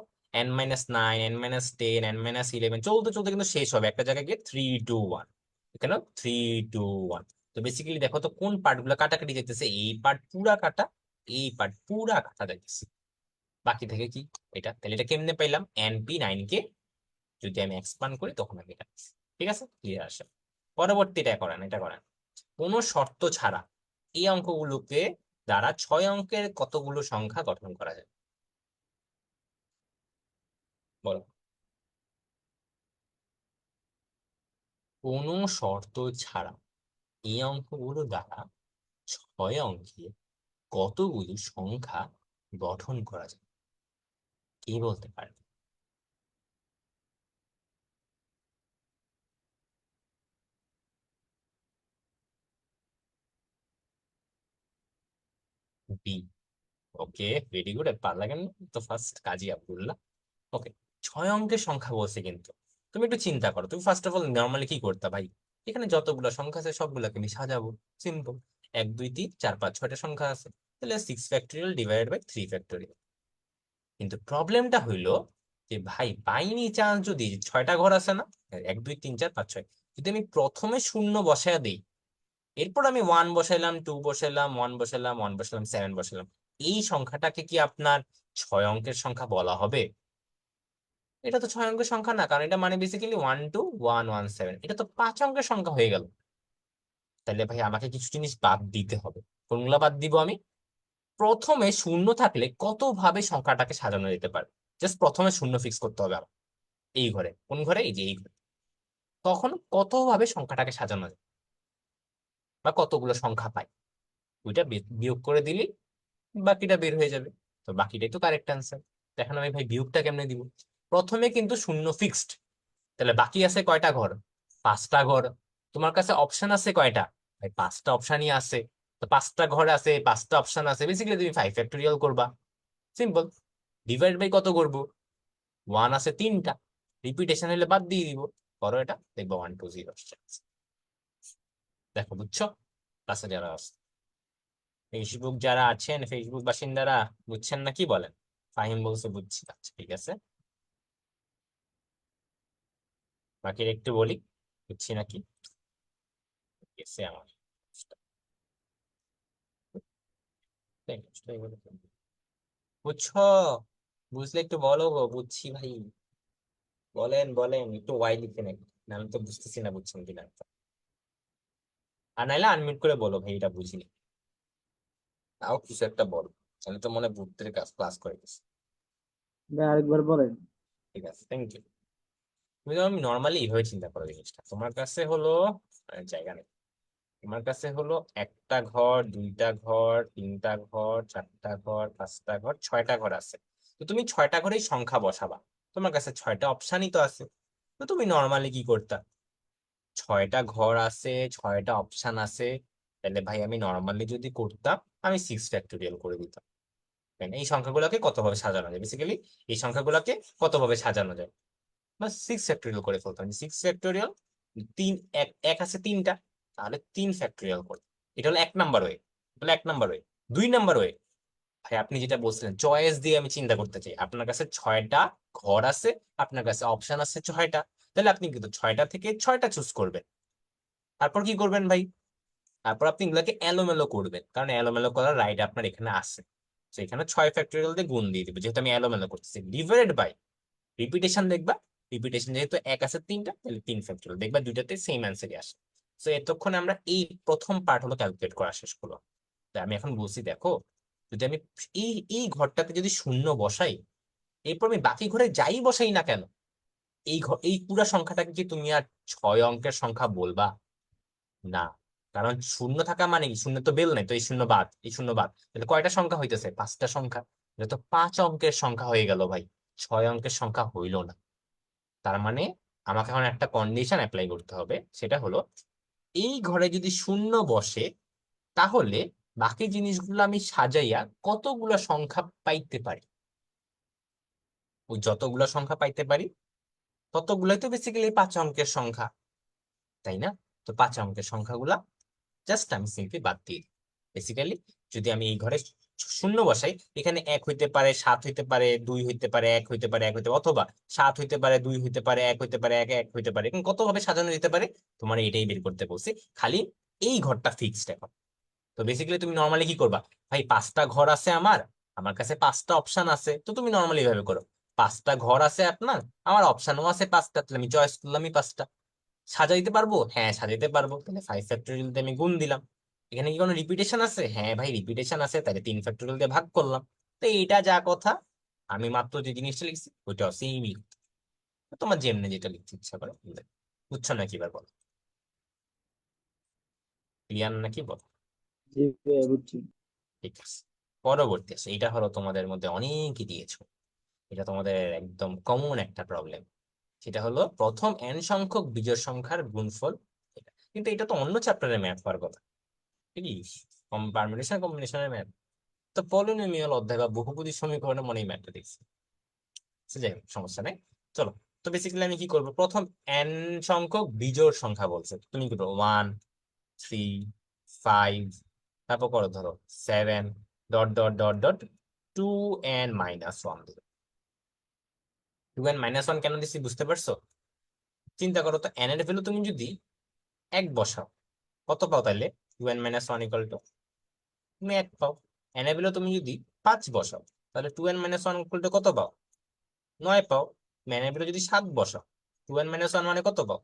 n-9, n-10, n-11 চলতে চলতে কিন্তু শেষ হবে একটা জায়গায় গিয়ে 3 to 1। এখানে 3 to 1। তো বেসিক্যালি দেখো তো কোন পার্ট গুলো কাটাকাটি যেতেছে, এই পার্ট পুরা কাটা, এই পার্ট পুরা কাটা যাইতেছে। বাকি থেকে কি? এটা তাহলে এটা কেমনে পাইলাম? NP9 কে যদি আমি এক্সপান্ড করি তখন আমি এটা পাচ্ছি। ঠিক আছে, ক্লিয়ার আসে? পরবর্তীটা করেন, এটা করেন। কোনো শর্ত ছাড়া এই অঙ্কগুলোকে দ্বারা 6 অঙ্কের কতগুলো সংখ্যা গঠন করা যায় বলো? কোনো শর্ত ছাড়া এই অঙ্কগুলো দ্বারা 6 অঙ্কের কতগুলো সংখ্যা গঠন করা যায়, কে বলতে পারবে? বি। ওকে, ভেরি গুড, পারলা কেন? তো ফার্স্ট কাজী আব্দুল্লাহ। ওকে, 6 অঙ্কের সংখ্যা বলছে কিন্তু। তুমি একটু চিন্তা করো, তুমি ফার্স্ট অফ অল নর্মালি কি করতে ভাই? এখানে যতগুলো সংখ্যা আছে সবগুলোকে আমি সাজাবো। সিম্পল, 1 2 3 4 5 6টা সংখ্যা আছে, তাহলে 6 ফ্যাক্টোরিয়াল ডিভাইডেড বাই 3 ফ্যাক্টোরিয়াল। কিন্তু প্রবলেমটা হইলো যে ভাই বাইনি চান্স যদি 6টা ঘর আছে না, 1 2 3 4 5 6, যদি আমি প্রথমে শূন্য বসায় দিই, এরপর আমি 1 বসাইলাম, 2 বসাইলাম, 1 বসাইলাম, 1 বসাইলাম, 7 বসাইলাম, এই সংখ্যাটাকে কি আপনার 6 অঙ্কের সংখ্যা বলা হবে? এটা তো 6 অঙ্কের সংখ্যা না, কারণ এটা মানে বেসিক্যালি 1 2 1 1 7, এটা তো 5 অঙ্কের সংখ্যা হয়ে গেল। তাহলে ভাই আমাকে কিছু জিনিস বাদ দিতে হবে। কোনগুলা বাদ দিব আমি? প্রথমে শূন্য থাকলে কত ভাবে সংখ্যাটাকে সাজানো যেতে পারে, জাস্ট প্রথমে শূন্য ফিক্স করতে হবে আমার। এই ঘরে, কোন ঘরে? এই যে এই ঘরে। তখন কত ভাবে সংখ্যাটাকে সাজানো যায়, বা কতগুলো সংখ্যা পাই, ওইটা বিয়োগ করে দিলেই বাকিটা বের হয়ে যাবে। তো বাকিটাই তো কারেক্ট অ্যান্সার। এখন আমি ভাই বিয়োগটা কেমনে দিব? প্রথমে কিন্তু শূন্য ফিক্সড, তাহলে বাকি আছে কয়টা ঘর? 5টা ঘর। তোমার কাছে অপশন আছে কয়টা? ভাই 5টা অপশনই আছে। তো 5টা ঘর আছে, 5টা অপশন আছে, বেসিক্যালি তুমি 5 ফ্যাক্টোরিয়াল করবা। সিম্পল। ডিভাইড বাই কত করব? 1 আছে 3টা, রিপিটেশন হলে বাদ দিয়ে দিব। করো এটা, দেখবো 1 2 0 আসছে। দেখো বুঝছো? ক্লাসে যারা আছে, ফেসবুক যারা আছেন, ফেসবুক বাসিন্দারা বুঝছেন না কি বলেন? ফাহিম বলছে বুঝছি, আচ্ছা ঠিক আছে, বাকি একটু বলি বুঝছি নাকি। গেছে আমার বুঝছো? বুঝলে একটু বলো গো, বুঝছি ভাই। বলেন বলেন, একটু ওয়াই লিখে নাকি, নাহলে তো বুঝতেছি না বুঝছেন কিনা। আর নাইলে আনমিউট করে বলো ভাই এটা বুঝিনি, তাও কিছু একটা বলো, তাহলে তো মনে হয় বুদ্ধের কাজ ক্লাস করে গেছে। ভাই আরেকবার বলেন। ঠিক আছে, থ্যাংক ইউ। তুমি তো আমি নর্মালি এইভাবে চিন্তা করো জিনিসটা, তোমার কাছে হলো জায়গা নেই, তোমার কাছে হলো একটা ঘর, দুইটা ঘর, তিনটা ঘর, চারটা ঘর, পাঁচটা ঘর, ছয়টা ঘর আছে। তো তুমি ছয়টা ঘরেই সংখ্যা বসাবা, তোমার কাছে ছয়টা অপশানই তো আছে। তো তুমি নর্মালি কি করতা? ছয়টা ঘর আছে, ছয়টা অপশান আছে, তাহলে ভাই আমি নর্মালি যদি করতাম, আমি 6 ফ্যাক্টোরিয়াল করে দিতাম। তাই না? এই সংখ্যাগুলোকে কতভাবে সাজানো যায়, বেসিক্যালি এই সংখ্যাগুলোকে কতভাবে সাজানো যায়, বা 6 ফ্যাক্টোরিয়াল করে ফেলতাম। 6 ফ্যাক্টোরিয়াল, তিন, এক এক আছে তিনটা, তাহলে 3 ফ্যাক্টোরিয়াল করে। এটা হলো 1 নাম্বার ওয়ে, তাহলে 1 নাম্বার ওয়ে। 2 নাম্বার ওয়ে, ভাই আপনি যেটা বলছিলেন চয়েস দিয়ে আমি চিন্তা করতে চাই, আপনার কাছে ছয়টা ঘর আছে, আপনার কাছে অপশন আছে ছয়টা, তাহলে আপনি কিন্তু ছয়টা থেকে ছয়টা চুজ করবেন। তারপর কি করবেন ভাই? তারপর আপনি এগুলোকে এলোমেলো করবেন, কারণ এলোমেলো করার রাইট আপনার এখানে আছে। তো এখানে 6 ফ্যাক্টোরিয়াল দিয়ে গুণ দিয়ে দিবে, যেহেতু আমি এলোমেলো করতেছি। ডিভাইডেড বাই রিপিটেশন দেখবা, রিপিটেশন যেহেতু এক আছে তিনটা, তাহলে 3 ফ্যাক্টোরিয়াল দেখবা, দুইটাতে সেম অ্যান্সারই আসে। তো এতক্ষণ আমরা এই প্রথম পার্ট হলো ক্যালকুলেট করা শেষ করলাম। তো আমি এখন বলছি দেখো, যদি আমি এই এই ঘরটাতে যদি শূন্য বসাই, এরপর আমি বাকি ঘরে যাই বসাই না কেন, এই ঘর, এই পুরা সংখ্যাটাকে কি তুমি আর 6 অঙ্কের সংখ্যা বলবা? না, কারণ শূন্য থাকা মানে কি, শূন্য তো বেল নাই, তো এই শূন্য বাদ, এই শূন্য বাদ, তাহলে কয়টা সংখ্যা হইতেছে? 5টা সংখ্যা। এটা তো 5 অঙ্কের সংখ্যা হয়ে গেল ভাই, 6 অঙ্কের সংখ্যা হইল না। তার মানে আমাকে এখন একটা কন্ডিশন অ্যাপ্লাই করতে হবে, সেটা হলো এই ঘরে যদি শূন্য বসে, তাহলে বাকি জিনিসগুলো আমি সাজাইয়া কতগুলো সংখ্যা পাইতে পারি। ওই যতগুলো সংখ্যা পাইতে পারি ততগুলোই তো বেসিক্যালি 5 অঙ্কের সংখ্যা, তাই না? তো 5 অঙ্কের সংখ্যাগুলা জাস্ট আমি সিম্পলি বাদ দিই। বেসিক্যালি যদি আমি এই ঘরে শূন্য বসাই, এখানে 1 হইতে পারে, 7 হইতে পারে, 2 হইতে পারে, 1 হইতে পারে, 1 হইতে পারে, অথবা 7 হইতে পারে, 2 হইতে পারে, 1 হইতে পারে, 1 হইতে পারে, এরকম কত ভাবে সাজানো যেতে পারে, তোমার এটাই বের করতে বলছি। খালি এই ঘরটা ফিক্সড এখন। তো বেসিক্যালি তুমি নর্মালি কি করবা? ভাই 5টা ঘর আছে আমার, আমার কাছে 5টা অপশন আছে, তো তুমি নর্মালি এইভাবে করো। 5টা ঘর আছে আপনার, আমার অপশনও আছে 5টা, তাহলে আমি চয়েস করলামই 5টা। সাজাইতে পারবো, হ্যাঁ সাজাইতে পারবো, তাহলে 5 ফ্যাক্টোরিয়াল দিয়ে আমি গুণ দিলাম। এখানে কি কোনো রিপিটেশন আছে? হ্যাঁ ভাই রিপিটেশন আছে, তাহলে 3 ফ্যাক্টোরিয়াল দিয়ে ভাগ করলাম। তো এইটা যা কথা, আমি মাত্র যে জিনিসটা লিখছি ওইটাও সেমই। তোমার যেমনি যেটা লিখতে ইচ্ছা করে লিখবে। বুঝছো নাকি এবার বলো? ক্লিয়ার নাকি বলো? জি ভাইয়া বুঝছি। ঠিক আছে, পরবর্তী আছে, এটা হলো তোমাদের মধ্যে অনেকই দিয়েছো, এটা তোমাদের একদম কমন একটা প্রবলেম। সেটা হলো প্রথম n সংখ্যক বিজোড় সংখ্যার গুণফল। কিন্তু এটা তো অন্য চ্যাপ্টারে ম্যাথ হওয়ার কথা, ঠিক? পারমিটেশন কম্বিনেশনের ম্যাথ, তো পলিনোমিয়াল অধ্যায় বা বহুপদী সমীকরণে মনে হয় ম্যাথটা দেখছি। সে যাই হোক, সমস্যা নেই, চলো। তো বেসিক্যালি আমি কি করবো, প্রথম n সংখ্যক বিজোড় সংখ্যা বলছে, তুমি কি করবো, 1, 3, 5, তারপর করো ধরো 7, dot dot dot dot 2n-1। 2n-1 কেন দিচ্ছি বুঝতে পারছো? চিন্তা করো তো, n এর ভ্যালু তুমি যদি 1 বসাও, কত পাও তাহলে? 2n-1 ইকুয়াল টু তুমি 1 পাও। n এর ভ্যালু তুমি যদি 5 বসাও, তাহলে 2n-1 ইকুয়াল টু কত পাও? 9 পাও। n এর ভ্যালু যদি 7 বসাও, 2n-1 মানে কত পাও?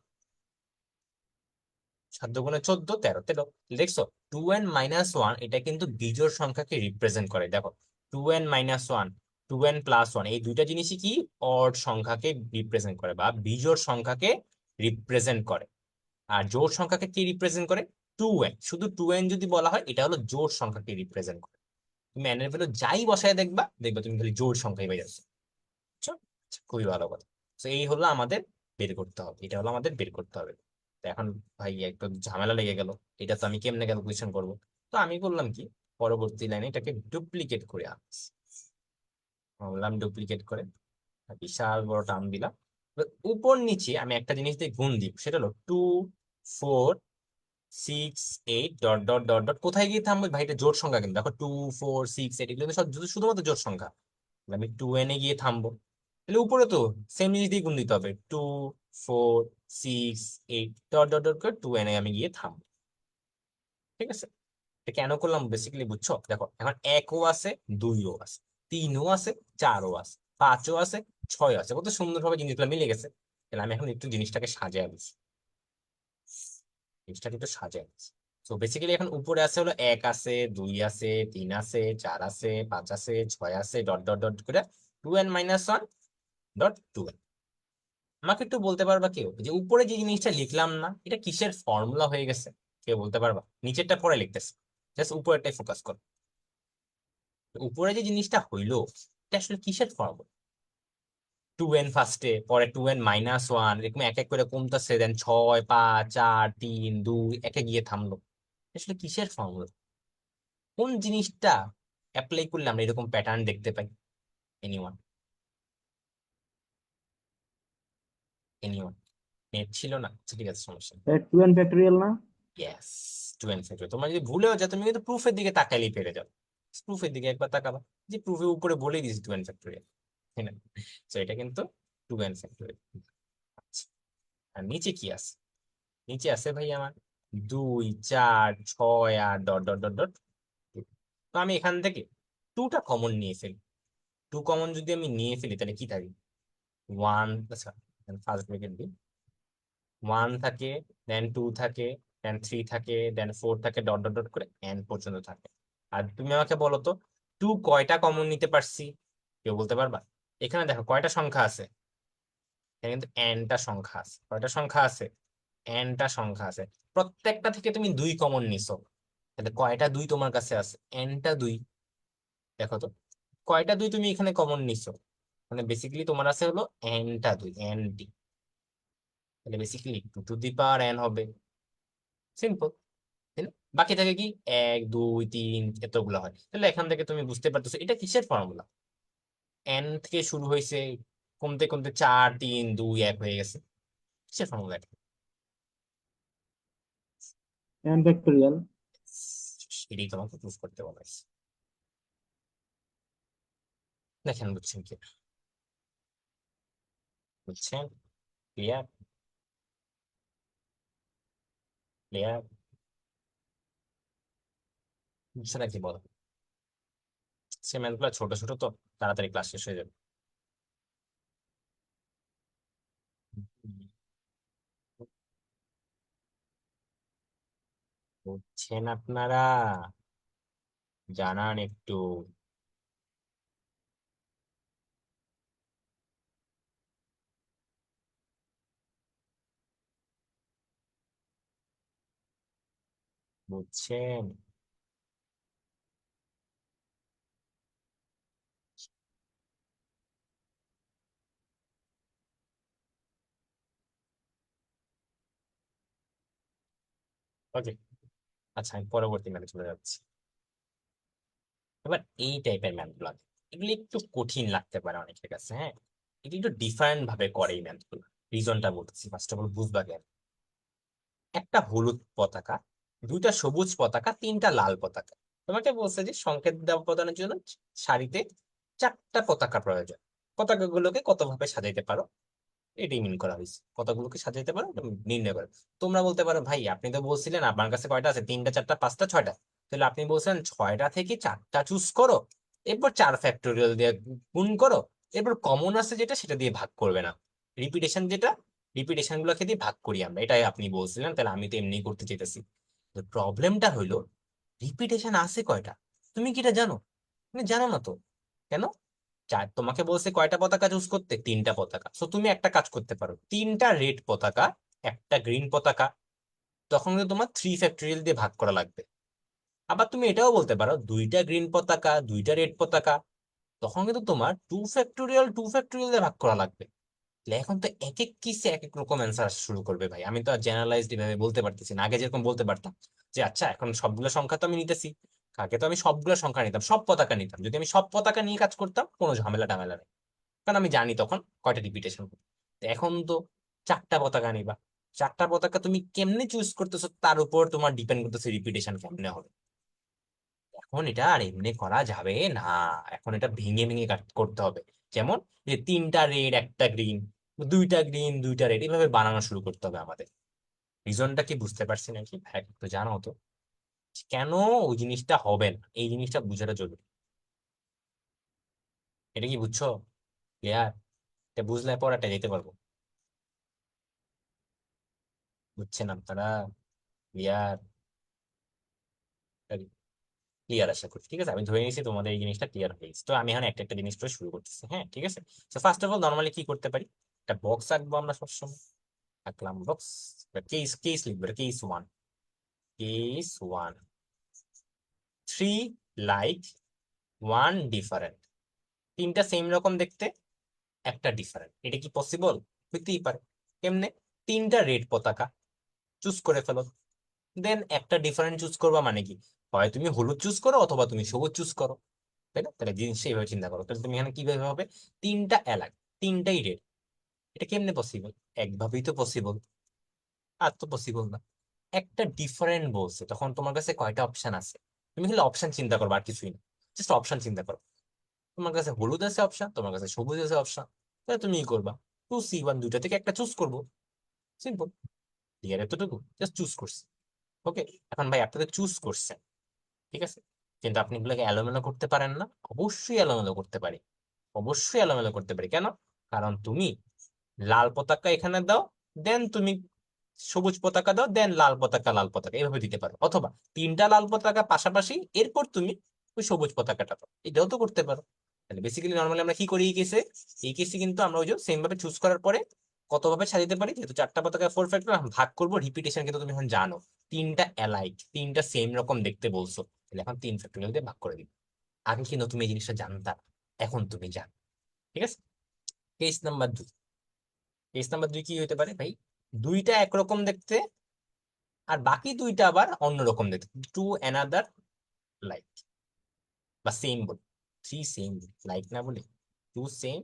7 দুগুণে 14, 13, 13। দেখছো, 2n-1 এটা কিন্তু বিজোড় সংখ্যাকে রিপ্রেজেন্ট করে। দেখো, 2n-1, 2n+1, এই দুইটা জিনিসই কি অড সংখ্যাকে রিপ্রেজেন্ট করে বা বিজোড় সংখ্যাকে রিপ্রেজেন্ট করে। আর জোড় সংখ্যাকে কি রিপ্রেজেন্ট করে? 2n। শুধু 2n যদি বলা হয়, এটা হলো জোড় সংখ্যাকে রিপ্রেজেন্ট করে। তুমি n এর ভ্যালু যাই বসায় দেখবা, দেখবা তুমি খালি জোড় সংখ্যাই পেয়ে যাচ্ছ। বুঝছো? আচ্ছা, খুবই ভালো কথা। তো এই হলো আমাদের বের করতে হবে, এটা হলো আমাদের বের করতে হবে। তো এখন ভাই একটু ঝামেলা লেগে গেল, এটা তো আমি কেমনে ক্যালকুলেশন করব? তো আমি করলাম কি, পরবর্তী লাইনে এটাকে ডুপ্লিকেট করে আনছি। বললাম ডুপ্লিকেট করে, বিশাল বড় টার্ম দিলাম। এবার উপর নিচে আমি একটা জিনিস দিয়ে গুণ দিব, সেটা হলো 2, 4, 6 8 ... কোথায় গিয়ে থামবে ভাই? এটা জোড় সংখ্যা, কিন্তু দেখো 2 4 6 8 এগুলো কিন্তু সব শুধুমাত্র জোড় সংখ্যা। তাহলে আমি 2n এ গিয়ে থামবো। তাহলে উপরে তো সেম জিনিস দিয়ে গুণ দিতে হবে, 2 4 6 8 ... করে 2n এ আমি গিয়ে থামবো। ঠিক আছে, এটা কেন করলাম বেসিক্যালি বুঝছো? দেখো এখন 1ও আছে, 2ও আছে, 3ও আছে, 4ও আছে, 5ও আছে, 6ও আছে, কত সুন্দরভাবে জিনিসগুলো মিলে গেছে। তাহলে আমি এখন একটু জিনিসটাকে সাজায় দিচ্ছি, জিনিসটাকে একটু সাজায় দিচ্ছি। তো বেসিক্যালি এখন উপরে আছে হলো 1 আছে, 2 আছে, 3 আছে, 4 আছে, 5 আছে, 6 আছে, করে 2n - 1 .2n। আমাকে একটু বলতে পারবা কেউ যে উপরে যে জিনিসটা লিখলাম না, এটা কিসের ফর্মুলা হয়ে গেছে? কেউ বলতে পারবা? নিচেরটা পরে লিখতেছে, জাস্ট উপরেরটাই ফোকাস করো। উপরে যে জিনিসটা হইলো, এটা আসলে কিসের ফর্মুলা? 2n ফার্স্টে, পরে 2n - 1, এরকম এক এক করে কমতেছে, দেন 6 5 4 3 2 একে গিয়ে থামলো। আসলে কিসের ফর্মুলা? কোন জিনিসটা অ্যাপ্লাই করলে আমরা এরকম প্যাটার্ন দেখতে পাই? এনিওয়ান? এনিওয়ান? নেট ছিল না? আচ্ছা, ঠিক আছে, সমস্যা নেই। 2n ফ্যাক্টরিয়াল না? Yes, 2n factorial. তোমার যদি ভুলেও যায়, তুমি কিন্তু প্রুফের দিকে তাকাইলেই পেরে যাও। প্রুফের দিকে একবার তাকাবা, যে প্রুফের উপরে বলেই দিয়েছি 2n ফ্যাক্টরিয়াল, তাই না? তো এটা কিন্তু 2n ফ্যাক্টরিয়াল। আচ্ছা, আর নিচে কি আছে? নিচে আছে ভাই আমার 2 4 6 8 ... তো আমি এখান থেকে 2টা কমন নিয়ে ফেলি। 2 কমন যদি আমি নিয়ে ফেলি, তাহলে কি থাকে? 1, আচ্ছা ফার্স্ট ব্র্যাকেট দিই, 1 থাকে, দেন 2 থাকে, দেন 3 থাকে, দেন 4 থাকে, করে n পর্যন্ত থাকে। আর তুমি আমাকে বলো তো, 2 কয়টা কমন নিতে পারছি? কেউ বলতে পারবা? এখানে দেখো কয়টা সংখ্যা আছে, এখানে কিন্তু n টা সংখ্যা আছে। কয়টা সংখ্যা আছে? n টা সংখ্যা আছে। প্রত্যেকটা থেকে তুমি 2 কমন নিছো, তাহলে কয়টা 2 তোমার কাছে আছে? n টা 2। দেখো তো, কয়টা 2 তুমি এখানে কমন নিছো, মানে বেসিক্যালি তোমার আছে হলো n টা 2, n d। তাহলে basically 2 to the power n হবে, সিম্পল। তাই না? বাকি থাকে কি 1 2 3 এতগুলো হয়। তাহলে এখান থেকে তুমি বুঝতে পারতেছো এটা কিসের ফর্মুলা। n থেকে শুরু হয়েছে, কমতে কমতে 4 3 2 1 হয়ে গেছে। কিসের ফর্মুলা এটা? n factorial. এটাই তোমাকে প্রুফ করতে বলা হয়েছে। দেখেন বুঝছেন কি? বুঝছেন? ক্লিয়ার? ক্লিয়ার? বুঝছে নাকি বলো? সে ম্যাথগুলো ছোট ছোট তো, তাড়াতাড়ি ক্লাস শেষ হয়ে যাবে। বুঝছেন আপনারা? জানান একটু। বুঝছেন? ওকে, আচ্ছা আমি পরবর্তী ম্যাথে চলে যাচ্ছি। এবার এই টাইপের ম্যাথগুলো, এগুলি একটু কঠিন লাগতে পারে অনেকের কাছে, হ্যাঁ। এগুলি একটু ডিফারেন্ট ভাবে করে এই ম্যাথগুলো। রিজনটা বলতেছি, ফার্স্ট অফ অল বুঝবা কেন। একটা হলুদ পতাকা, 2টা সবুজ পতাকা, 3টা লাল পতাকা। তোমাকে বলছে যে সংকেত দেওয়া প্রদানের জন্য সারিতে 4টা পতাকা প্রয়োজন। পতাকাগুলোকে কত ভাবে সাজাইতে পারো, এটাই মিন করা হয়েছে। কতগুলোকে সাজাইতে পারো এটা নির্ণয় করো। তোমরা বলতে পারো ভাই আপনি তো বলছিলেন আপনার কাছে কয়টা আছে, 3টা 4টা 5টা 6টা। তাহলে আপনি বলছেন 6টা থেকে 4টা চুজ করো, এরপর 4 ফ্যাক্টোরিয়াল দিয়ে গুণ করো, এরপর কমন আছে যেটা সেটা দিয়ে ভাগ করবে না। রিপিটেশন যেটা, রিপিটেশন গুলোকে দিয়ে ভাগ করি আমরা, এটাই আপনি বলছিলেন। তাহলে আমি তো এমনি করতে চাইতেছি। প্রবলেমটা হইলো রিপিটেশন আছে কয়টা, তুমি কি এটা জানো? তুমি জানো না তো। কেন? তোমাকে বলছে কয়টা পতাকা চুজ করতে, 3টা পতাকা। সো তুমি একটা কাজ করতে পারো, 3টা রেড পতাকা, একটা গ্রিন পতাকা, তখন কিন্তু তোমার 3 ফ্যাক্টোরিয়াল দিয়ে ভাগ করা লাগবে। আবার তুমি এটাও বলতে পারো 2টা গ্রিন পতাকা, 2টা রেড পতাকা, তখন কিন্তু তোমার 2 ফ্যাক্টোরিয়াল দিয়ে ভাগ করা লাগবে। তাহলে এখন তো এক এক কিসে এক এক রকম অ্যান্সার শুরু করবে ভাই। আমি তো আর জেনারেলাইজড ভাবে বলতে পারতেছি না। আগে যেরকম বলতে পারতাম যে আচ্ছা এখন সবগুলো সংখ্যা তো আমি নিতেছি, আগে তো আমি সবগুলো সংখ্যা নিতাম, সব পতাকা নিতাম। যদি আমি সব পতাকা নিয়ে কাজ করতাম, কোনো ঝামেলা টামেলা নেই, কারণ আমি জানি তখন কয়টা রিপিটেশন। এখন তো 4টা পতাকা নিবা, চারটা পতাকা তুমি কেমনে চুজ করতেছো তার উপর তোমার ডিপেন্ড করতেছে রিপিটেশন কেমনে হবে। এখন এটা আর এমনি করা যাবে না, এখন এটা ভেঙে ভেঙে করতে হবে। যেমন যে তিনটা রেড একটা গ্রিন, দুইটা গ্রিন দুইটা রেড, এভাবে বানানো শুরু করতে হবে আমাদের। রিজনটা কি বুঝতে পারছি নাকি ভাই, একটু জানাও তো কেন ওই জিনিসটা হবে না, এই জিনিসটা বুঝাটা জরুরি। এটা কি বুঝছো? ক্লিয়ার? এটা বুঝলে পড়াটা যেতে পারবো। বুঝছেন আপনারা? ক্লিয়ার? ক্লিয়ার আশা করি। ঠিক আছে, আমি ধরে নিয়েছি তোমাদের এই জিনিসটা ক্লিয়ার হয়ে গেছে। তো আমি এখন একটা একটা জিনিস করে শুরু করতেছি। হ্যাঁ ঠিক আছে। তো ফার্স্ট অফ অল নর্মালি কি করতে পারি, একটা বক্স আঁকবো আমরা সবসময়। আঁকলাম বক্স, কেস কেস লিখবো, case one. Case one, three like one different. তিনটা সেম রকম দেখতে, একটা ডিফারেন্ট। এটা কি পসিবল? হইতেই পারে। কেমনে? তিনটা রেড পতাকা চুজ করে ফেলো, দেন একটা ডিফারেন্ট চুজ করবা, মানে কি হয় তুমি হলুদ চুজ করো অথবা তুমি সবুজ চুজ করো, তাই না? তাহলে জিনিসটা এইভাবে চিন্তা করো। তাহলে তুমি এখানে কিভাবে হবে, তিনটা এলাক তিনটাই রেড, এটা কেমনে পসিবল? একভাবেই তো পসিবল, আর তো পসিবল না। একটা ডিফারেন্ট বলছে, তখন তোমার কাছে কয়টা অপশন আছে? তুমি খালি অপশন চিন্তা করবে, আর কিছুই না, জাস্ট অপশন চিন্তা করো। তোমার কাছে হলুদ আছে অপশন, তোমার কাছে সবুজ আছে অপশন, তাহলে তুমি কি করবা? 2C1, দুইটা থেকে একটা চুজ করবো। সিম্পল। ক্লিয়ার এতটুকু? জাস্ট চুজ করছি। ওকে। এখন ভাই আপনি তো চুজ করছেন, ঠিক আছে, কিন্তু আপনি এগুলোকে এলোমেলো করতে পারেন না? অবশ্যই এলোমেলো করতে পারি, অবশ্যই এলোমেলো করতে পারি। কেন? কারণ তুমি লাল পতাকা এখানে দাও, দেন তুমি সবুজ পতাকা দাও, দেন লাল পতাকা লাল পতাকা, এইভাবে দিতে পারো। অথবা তিনটা লাল পতাকা পাশাপাশি, এরপর তুমি ওই সবুজ পতাকাটা দাও, এটাও তো করতে পারো। তাহলে বেসিক্যালি নর্মালি আমরা কি করি এই কেসে, এই কেসে কিন্তু আমরা ওই যে সেম ভাবে চুজ করার পরে কতভাবে সাজাতে পারি, যেহেতু চারটা পতাকা ফোর ফ্যাক্টর ভাগ করবো, রিপিটেশন কিন্তু তুমি এখন জানো। তিনটা অ্যালাইক, তিনটা সেম রকম দেখতে বলছো, তাহলে এখন 3 ফ্যাক্টরিয়াল দিয়ে ভাগ করে দিবে। আগে কিন্তু তুমি এই জিনিসটা জানতা, এখন তুমি জানো। ঠিক আছে। Case number 2। কেস নাম্বার 2 কি হতে পারে ভাই, দুইটা একরকম দেখতে আর বাকি দুইটা আবার অন্যরকম দেখতে, টু অ্যানাদার লাইক, বা সেম বলি, থ্রি সেম বলি, লাইক না বলি, টু সেম,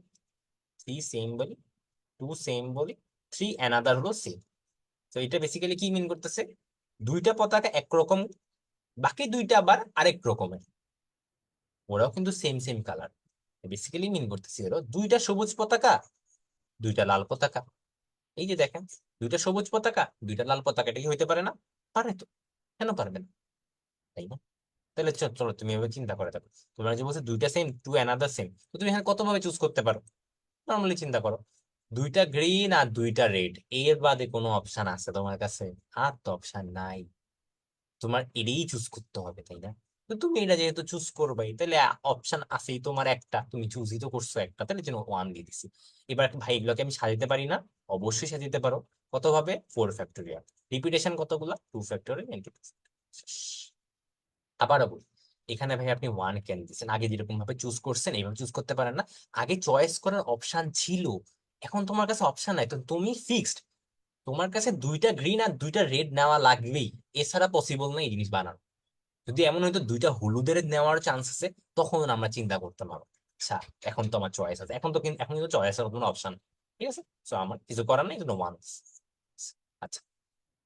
থ্রি সেম বলি, টু সেম বলি, থ্রি অ্যানাদার হলো সেম। তো এটা বেসিক্যালি কি মিন করতেছে, দুইটা পতাকা একরকম, বাকি দুইটা আবার আরেক রকমের, ওরাও কিন্তু সেম সেম কালার। বেসিক্যালি মিন করতেছি হলো দুইটা সবুজ পতাকা, দুইটা লাল পতাকা। এই যে দেখেন, দুইটা সবুজ পতাকা দুইটা লাল পতাকা, এটা কি হইতে পারে না? পারে তো। কেন পারবে না? তাই না? তাহলে চলো তুমি এভাবে চিন্তা করে দেখো, তোমরা যে বলছো দুইটা সেম টু অ্যানাদার সেম, তো তুমি এখানে কত ভাবে চুজ করতে পারো? নর্মালি চিন্তা করো, দুইটা গ্রিন আর দুইটা রেড, এর বাদে কোনো অপশন আছে তোমার কাছে? আর তো অপশন নাই, তোমার এটাই চুজ করতে হবে, তাই না? তো তুমি এটা যেহেতু চুজ করবে, তাহলে অপশন আছেই তোমার একটা, তুমি চুজই তো করছো একটা, তাহলে যেন ওয়ান দিয়ে দিছি। এবার ভাই এগুলোকে আমি সাজাতে পারি না? অবশ্যই সাজাতে পারো। কত ভাবে? 4 ফ্যাক্টরিয়াল। রিপিটেশন কতগুলো? 2 ফ্যাক্টরিয়াল ইনটু 2। আবারও বলি, এখানে ভাই আপনি ওয়ান কেন দিচ্ছেন? আগে যেরকম ভাবে চুজ করছেন এইভাবে চুজ করতে পারেন না? আগে চয়েস করার অপশন ছিল, এখন তোমার কাছে অপশন নাই, তো তুমি ফিক্সড, তোমার কাছে দুইটা গ্রিন আর দুইটা রেড নেওয়া লাগবেই, এছাড়া পসিবল না এই জিনিস বানানো। যদি এমন হয়তো দুইটা হলুদের নেওয়ার চান্স আছে, তখন আমরা চিন্তা করতে পারবো, আচ্ছা এখন তো আমার চয়েস আছে, এখন তো কিন্তু এখন কিন্তু চয়েসের কোনো অপশন, ঠিক আছে। তো আমার কিছু করার নেই, জন্য ওয়ান। আচ্ছা,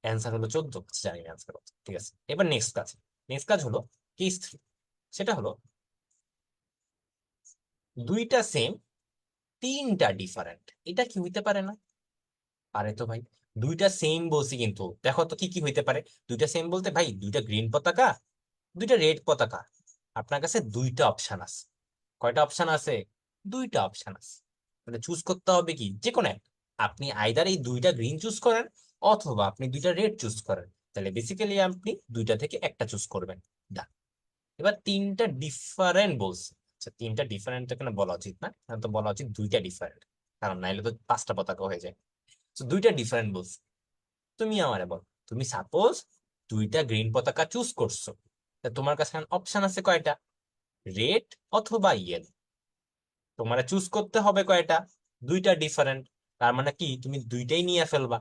অ্যান্সার হলো 14। আচ্ছা, জানি অ্যান্সার কত। ঠিক আছে, এবার নেক্সট কাজ। নেক্সট কাজ হলো কেস 3। সেটা হলো দুইটা সেম তিনটা ডিফারেন্ট, এটা কি হইতে পারে না? পারে তো ভাই। দুইটা সেম বলছি, কিন্তু দেখো তো কি কি হইতে পারে। দুইটা সেম বলতে ভাই দুইটা গ্রিন পতাকা দুইটা রেড পতাকা, আপনার কাছে দুইটা অপশন আছে। কয়টা অপশন আছে? দুইটা অপশন আছে। তাহলে চুজ করতে হবে কি, যে কোনো একটা। আপনি আইদার এই দুইটা গ্রিন চুজ করেন, অথবা আপনি দুইটা রেড চুজ করেন। তাহলে বেসিক্যালি আপনি দুইটা থেকে একটা চুজ করবেন। Done. এবার তিনটা ডিফারেন্ট বলছে। আচ্ছা, তিনটা ডিফারেন্ট এখানে বলা উচিত না, এখানে তো বলা উচিত দুইটা ডিফারেন্ট, কারণ নাইলে তো 5টা পতাকা হয়ে যায়। তো দুইটা ডিফারেন্ট বলছে। তুমি আমারে বল, তুমি সাপোজ দুইটা গ্রিন পতাকা চুজ করছো, তা তোমার কাছে অপশন আছে কয়টা? রেড অথবা ইয়েলো। তোমার চুজ করতে হবে কয়টা? দুইটা ডিফারেন্ট। তার মানে কি তুমি দুইটাই নিয়ে ফেলবা?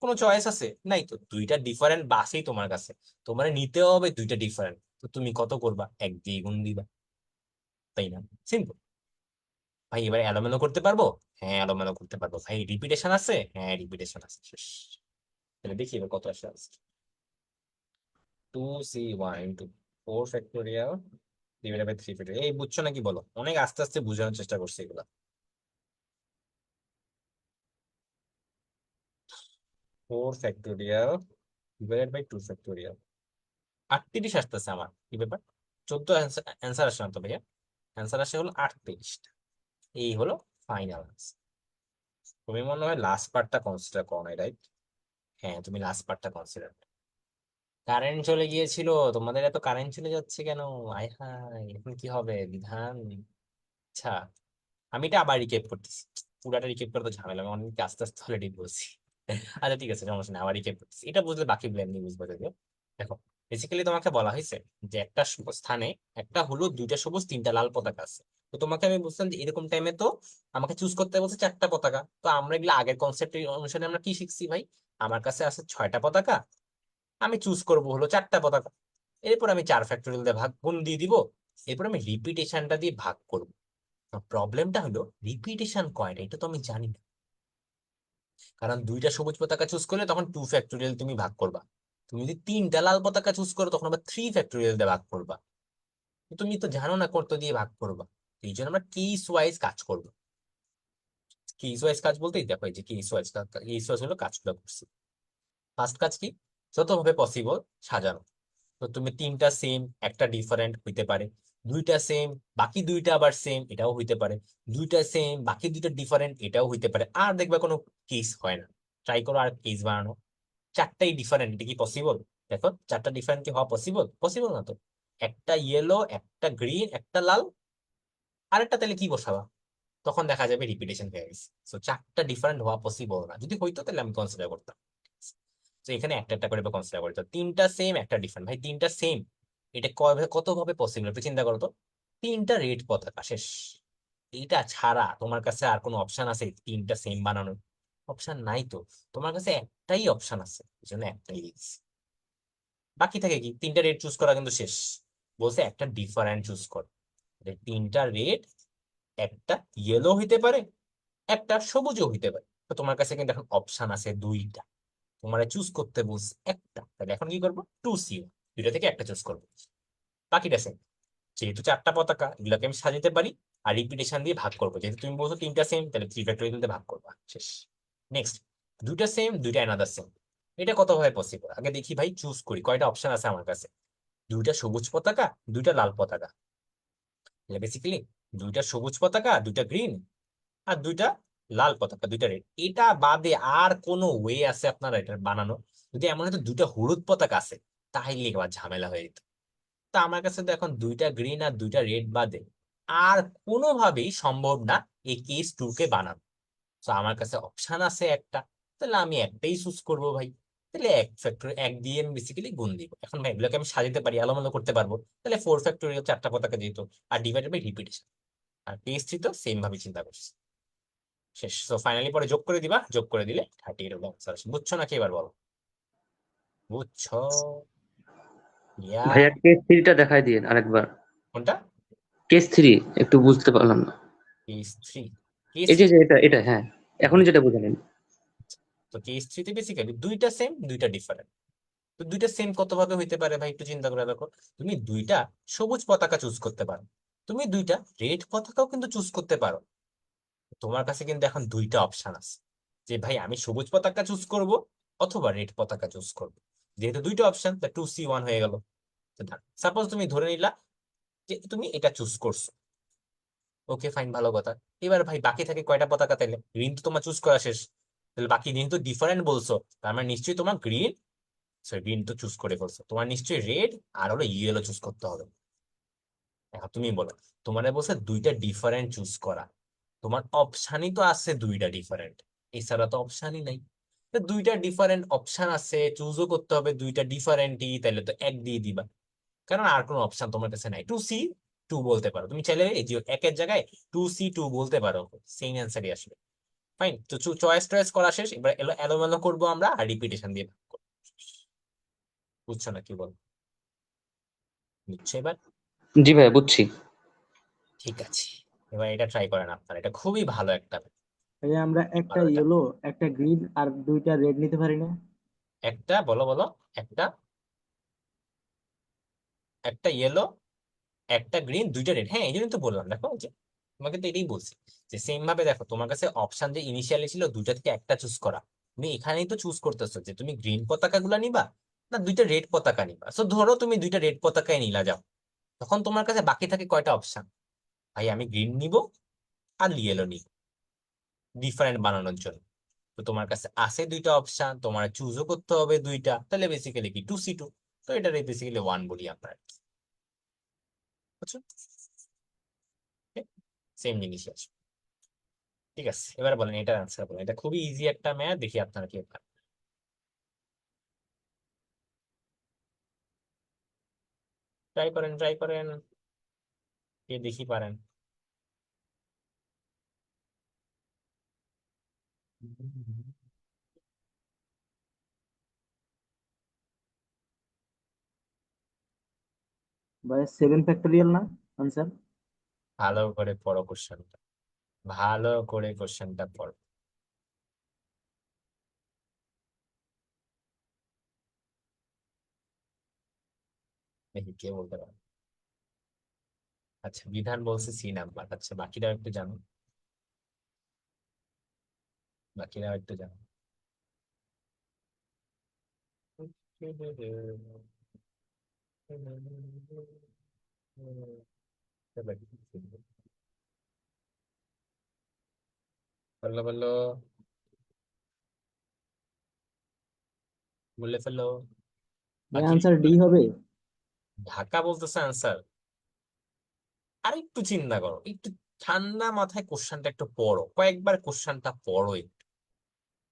কোনো চয়েস আছে? নাই তো, দুইটা ডিফারেন্ট বাসেই তোমার কাছে, তোমার নিতে হবে দুইটা ডিফারেন্ট। তো তুমি কত করবা? 1 দিয়ে গুণ দিবা, তাই না? সিম্পল। ভাই এবার এলোমেলো করতে পারবো? হ্যাঁ এলোমেলো করতে পারবো। ভাই রিপিটেশন আছে? হ্যাঁ রিপিটেশন আছে। শেষ। তাহলে দেখি এবার কত আসে answer. 2c1 into 4 factorial divided by 3 factorial. এই বুঝছো নাকি বলো? অনেক আস্তে আস্তে বোঝানোর চেষ্টা করছি এগুলা। 4 ফ্যাক্টোরিয়াল ডিভাইডেড বাই 2 ফ্যাক্টোরিয়াল। 38 আসতেছে আমার। কি ব্যাপার? 14 অ্যান্সার আসে না তো ভাইয়া? অ্যান্সার আসে হলো 38। এই হলো ফাইনাল আনসার। তুমি মনে হয় লাস্ট পার্টটা কনসিডার করো নাই, রাইট? হ্যাঁ, তুমি লাস্ট পার্টটা কনসিডার। কারেন্ট চলে গিয়েছিল, তোমাদের এত কারেন্ট চলে যাচ্ছে কেন? আয় হায়, এখন কি হবে বিধান? আচ্ছা, আমি এটা আবার রিকেপ করতেছি। পুরাটা রিকেপ করে তো ঝামেলা, আমি অনেক আস্তে আস্তে অলরেডি বলছি। আচ্ছা ঠিক আছে, সমস্যা নেই, আবার রিকেপ করতেছি। এটা বুঝলে বাকি এমনি বুঝবে যদিও। দেখো, বেসিক্যালি তোমাকে বলা হয়েছে যে একটা স্থানে একটা হলুদ, দুইটা সবুজ, তিনটা লাল পতাকা আছে। তো তোমাকে আমি বুঝলাম যে এরকম টাইমে তো আমাকে চুজ করতে বলছে চারটা পতাকা। তো আমরা এগুলো আগের কনসেপ্ট অনুসারে আমরা কি শিখছি ভাই? আমার কাছে আছে 6টা পতাকা, আমি চুজ করব হলো 4টা পতাকা। এরপর আমি 4 ফ্যাক্টোরিয়াল দিয়ে ভাগ গুণ দিয়ে দিব। এরপর আমি রিপিটেশনটা দিয়ে ভাগ করব। প্রবলেমটা হলো রিপিটেশন কয়টা এটা তো আমি জানি না। কারণ দুইটা সবুজ পতাকা চুজ করলে তখন 2 ফ্যাক্টোরিয়াল তুমি ভাগ করবা। তুমি যদি 3টা লাল পতাকা চুজ করো তখন আবার 3 ফ্যাক্টোরিয়াল দিয়ে ভাগ করবা। তো তুমি তো জানো না কত দিয়ে ভাগ করবা। এই জন্য আমরা কেস ওয়াইজ কাজ করবো। কেস ওয়াইজ কাজ বলতেই দেখো, এই যে কেস ওয়াইজ হলো কাজগুলো করছি। ফার্স্ট কাজ কি? যতভাবে পসিবল সাজানো। তো তুমি 3টা সেম, একটা ডিফারেন্ট হইতে পারে। 2টা সেম, বাকি 2টা আবার সেম, এটাও হইতে পারে। 2টা সেম, বাকি 2টা ডিফারেন্ট, এটাও হইতে পারে। আর দেখবে কোনো কেস হয় না। ট্রাই করো আর কেস বানানো। 4টাই ডিফারেন্ট, এটা কি পসিবল? দেখো 4টা ডিফারেন্ট কি হওয়া পসিবল? পসিবল না তো। একটা ইয়েলো, একটা গ্রিন, একটা লাল, আরেকটা তাহলে কি বসাবা? তখন দেখা যাবে রিপিটেশন হয়ে গেছে। তো 4টা ডিফারেন্ট হওয়া পসিবল না। যদি হইতো তাহলে আমি কনসিডার করতাম। তো এখানে একটা একটা করে কনসিডার করি। তো 3টা সেম, একটা ডিফারেন্ট। ভাই 3টা সেম, এটা কত ভাবে পসিবল একটু চিন্তা করো তো। 3টা রেড পতাকা শেষ। এইটা ছাড়া তোমার কাছে আর কোনো অপশন আছে 3টা সেম বানানোর? অপশন নাই তো। তোমার কাছে একটাই অপশন আছে, এই জন্য একটাই দিচ্ছি। বাকি থাকে কি? 3টা রেড চুজ করা কিন্তু শেষ। বলছে একটা ডিফারেন্ট চুজ কর। 3টা রেড, একটা ইয়েলো হইতে পারে, একটা সবুজও হইতে পারে। তো তোমার কাছে কিন্তু এখন অপশন আছে 2টা। তোমার চুজ করতে বলছে একটা, তাহলে এখন কি করবো? 2c1, দুইটা থেকে একটা চুজ করবো। বাকিটা সেম। যেহেতু 4টা পতাকা, এগুলোকে আমি সাজাতে পারি। আর রিপিটেশন দিয়ে ভাগ করবো। যেহেতু তুমি বলছো 3টা সেম, তাহলে 3 ফ্যাক্টোরিয়াল দিয়ে ভাগ করবা, শেষ। নেক্সট, 2টা সেম, 2টা অ্যানাদার সেম। এটা কত ভাবে পসিবল আগে দেখি ভাই। চুজ করি, কয়টা অপশন আছে আমার কাছে? 2টা সবুজ পতাকা, 2টা লাল পতাকা। বেসিক্যালি 2টা সবুজ পতাকা, 2টা গ্রিন, আর 2টা লাল পতাকা, 2টা রেড। এটা বাদে আর কোনো ওয়ে আছে আপনারা এটা বানানো? যদি এমন হয়তো 2টা হলুদ পতাকা আছে, তাহলে এবার ঝামেলা হয়ে যেত। তা আমার কাছে তো এখন 2টা গ্রিন আর 2টা রেড বাদে আর কোনোভাবেই সম্ভব না এই কেস 2 কে বানানো। তো আমার কাছে অপশন আছে একটা, তাহলে আমি একটাই চুজ করবো ভাই। তাহলে এক ফ্যাক্টর এক দিয়ে আমি বেসিক্যালি গুণ দিব। এখন ভাই এগুলোকে আমি সাজাতে পারি, আলোমালো করতে পারবো। তাহলে 4 ফ্যাক্টোরিয়াল 4টা পতাকা যেত, আর ডিভাইডেড বাই রিপিটেশন। আর কেস 3 তো সেম ভাবে চিন্তা করছি। শেষ। তো ফাইনালি পরে যোগ করে দিবা, যোগ করে দিলে 30 এর আনসার আসে। বুঝছো নাকি এবার বলো? বুঝছো? ইয়া। ভাইয়া কেস থ্রিটা দেখাই দিন আরেকবার। কোনটা? কেস থ্রি একটু বুঝতে পারলাম না। কেস 3? কেস এই 3? যে এটা এটা হ্যাঁ, এখনই যেটা বুঝালেন। তো কেস 3 তে বেসিক্যালি 2টা সেম, 2টা ডিফারেন্ট। তো 2টা সেম কত ভাবে হইতে পারে ভাই একটু চিন্তা করে দেখো। তুমি 2টা সবুজ পতাকা চুজ করতে পারো, তুমি 2টা রেড পতাকাও কিন্তু চুজ করতে পারো। তোমার কাছে কিন্তু এখন 2টা অপশন আছে, যে ভাই আমি সবুজ পতাকা চুজ করব অথবা রেড পতাকা চুজ করব। যেহেতু 2টা অপশন, তা 2c1 হয়ে গেল। সাপোজ তুমি ধরে নিলা যে তুমি এটা চুজ করছো। ওকে ফাইন, ভালো কথা। এবার ভাই বাকি থাকে কয়টা পতাকা? তাইলে গ্রিন তো তোমার চুজ করা শেষ। তাহলে বাকি যেহেতু ডিফারেন্ট বলছো, তার মানে নিশ্চয়ই তোমার গ্রিন, সরি গ্রিন তো চুজ করে ফেলছো, তোমার নিশ্চয়ই রেড আর হলো ইয়েলো চুজ করতে হবে। এখন তুমি বলো, তোমার বলছে 2টা ডিফারেন্ট চুজ করা। তোমার অপশানই তো আছে 2টা ডিফারেন্ট, এছাড়া তো অপশানই নাই। তো 2টা ডিফারেন্ট অপশন আছে, চুজও করতে হবে 2টা ডিফারেন্টই, তাহলে তো এক দিয়ে দিবা। কারণ আর কোনো অপশন তোমার কাছে নাই। 2c2 বলতে পারো তুমি চাইলে, এই যে একের জায়গায় 2c2 বলতে পারো, সেম অ্যান্সারই আসবে। ফাইন। তো চয়েস টয়েস করা শেষ, এবার এলোমেলো করবো আমরা আর রিপিটেশন দিয়ে ভাগ করবো। বুঝছো না কি বল? বুঝছো এবার? জি ভাইয়া বুঝছি। ঠিক আছে, এবার এটা ট্রাই করেন আপনারা, এটা খুবই ভালো একটা। ভাইয়া আমরা একটা ভালো এটা। ইয়েলো, একটা গ্রিন আর 2টা রেড নিতে পারি না? একটা বলো বলো, একটা একটা ইয়েলো, একটা গ্রিন, দুইটা রেড। হ্যাঁ, এই জন্যই তো বললাম, দেখো যে তোমাকে তো এটাই বলছি যে সেম ভাবে দেখো, তোমার কাছে অপশন যে ইনিশিয়ালি ছিল দুইটা থেকে একটা চুজ করা, তুমি এখানেই তো চুজ করতেছো যে তুমি গ্রিন পতাকা গুলা নিবা না দুইটা রেড পতাকা নিবা। সো ধরো তুমি দুইটা রেড পতাকায় নিলা, যাও, তখন তোমার কাছে বাকি থাকে কয়টা অপশন? ভাই আমি গ্রিন নিব আর ইয়েলো নিব ডিফারেন্ট বানানোর জন্য। তো তোমার কাছে আছে দুইটা অপশন, তোমার চুজও করতে হবে দুইটা, তাহলে বেসিক্যালি কি 2C2। তো এটা বেসিক্যালি 1 বলি আমরা আর কি। বুঝছো? সেম জিনিসই আছে। ঠিক আছে, এবার বলেন এটার আনসার বলেন। এটা খুবই ইজি একটা ম্যাথ, দেখি আপনারা কি পারেন। ট্রাই করেন, ট্রাই করেন, কে দেখি পারেন। ভাই 7 ফ্যাক্টোরিয়াল না আনসার? ভালো করে পড়ো কোশ্চেনটা, ভালো করে কোশ্চেনটা পড়ো। দেখি কে বলতে পারে। আচ্ছা, বিধান বলছে C নাম্বার। আচ্ছা, বাকিরাও একটু জানো, বাকিরাও একটু জানো। বললো বললো, বলে ফেলো। ভাই বাকি আনসার ডি হবে। ঢাকা বলতেছে আনসার। আর একটু চিন্তা করো, একটু ঠান্ডা মাথায় কোশ্চেনটা একটু পড়ো, কয়েকবার কোশ্চেনটা পড়ো একটু,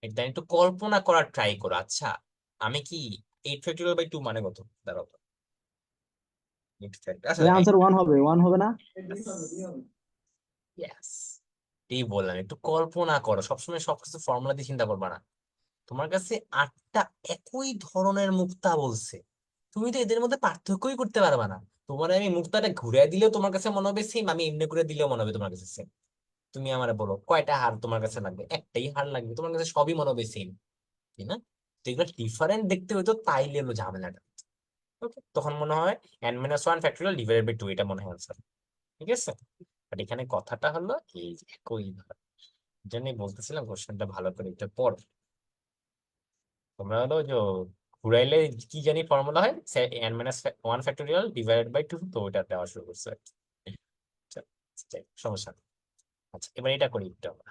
একদম একটু কল্পনা করার ট্রাই করো। আচ্ছা, আমি কি 8 ফ্যাক্টরিয়াল বাই 2 মানে কত? দাঁড়াও তো, 8 ফ্যাক্টর, আচ্ছা ভাই আনসার 1 হবে, 1 হবে না? ইয়েস, এই বললাম একটু কল্পনা করো, সবসময় সবকিছু ফর্মুলা দিয়ে চিন্তা করবা না। তোমার কাছে 8টা একই ধরনের মুক্তা বলছে, তুমি তো এদের মধ্যে পার্থক্যই করতে পারবা না। তোমার আমি মুক্তাটা ঘুরে দিলেও তোমার কাছে মনে হবে সেম, আমি এমনি করে দিলেও মনে হবে তোমার কাছে সেম। তুমি আমার বলো কয়টা হার তোমার কাছে লাগবে? একটাই হার লাগবে, তোমার কাছে সবই মনে হবে সেম, তাই না? তো এগুলো ডিফারেন্ট দেখতে হইতো, তাইলে হলো ঝামেলাটা। ওকে, তখন মনে হয় n-1 ফ্যাক্টরিয়াল ডিভাইডেড বাই 2, এটা মনে হয় আনসার। ঠিক আছে, বাট এখানে কথাটা হলো এই যে একই ধর, জন্যই বলতেছিলাম কোশ্চেনটা ভালো করে একটু পড়। তোমরা হলো যে ঘুরাইলে কি জানি ফর্মুলা হয়, n-1 ফ্যাক্টরিয়াল ডিভাইডেড বাই 2, তো ওইটা দেওয়া শুরু করছে আর কি। আচ্ছা, যাই হোক, সমস্যা নেই। আচ্ছা, এবার এটা করি একটু আমরা।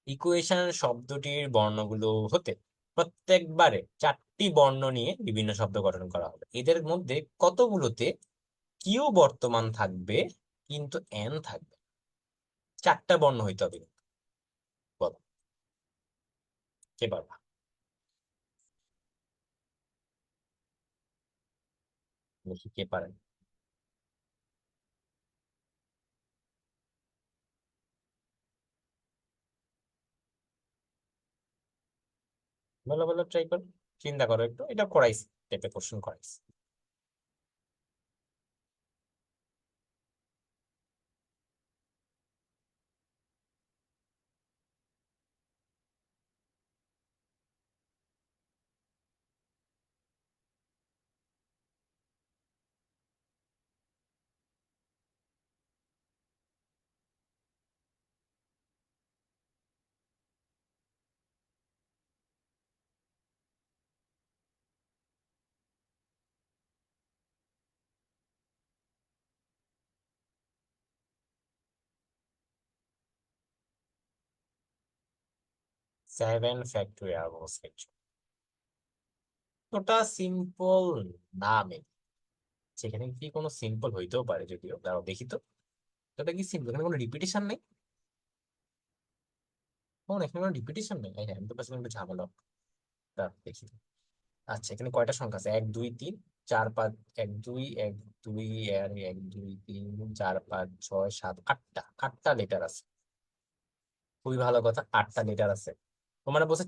ইকুয়েশন শব্দটির বর্ণগুলো হতে প্রত্যেকবারে 4টি বর্ণ নিয়ে বিভিন্ন শব্দ গঠন করা হবে। এদের মধ্যে কতগুলোতে কিউ বর্তমান থাকবে কিন্তু এন থাকবে? 4টা বর্ণ হইতে হবে কিন্তু। বলো, কে পারবা? দেখি কে পারেন। বলো বলো, ট্রাই করো, চিন্তা করো একটু, এটা করাইছি, টাইপের কোশ্চেন করাইছি। সেভেন ফ্যাক্টরিয়াল বলছে একজন। ওটা সিম্পল না, সেখানে কি কোনো সিম্পল হইতেও পারে, যদিও দাঁড়াও দেখি তো। এটা কি সিম্পল? এখানে কোনো রিপিটেশন নেই? এখানে কোনো রিপিটেশন নেই। হ্যাঁ, আমি তো পাচ্ছি একটু ঝামেলা। দেখি। আচ্ছা, এখানে কয়টা সংখ্যা আছে? 1 2 3 4 5, 1 2 1 2 আর 1 2 3 4 5 6 7 8টা, 8টা লেটার আছে। খুবই ভালো কথা, 8টা লেটার আছে। তোমার বলছে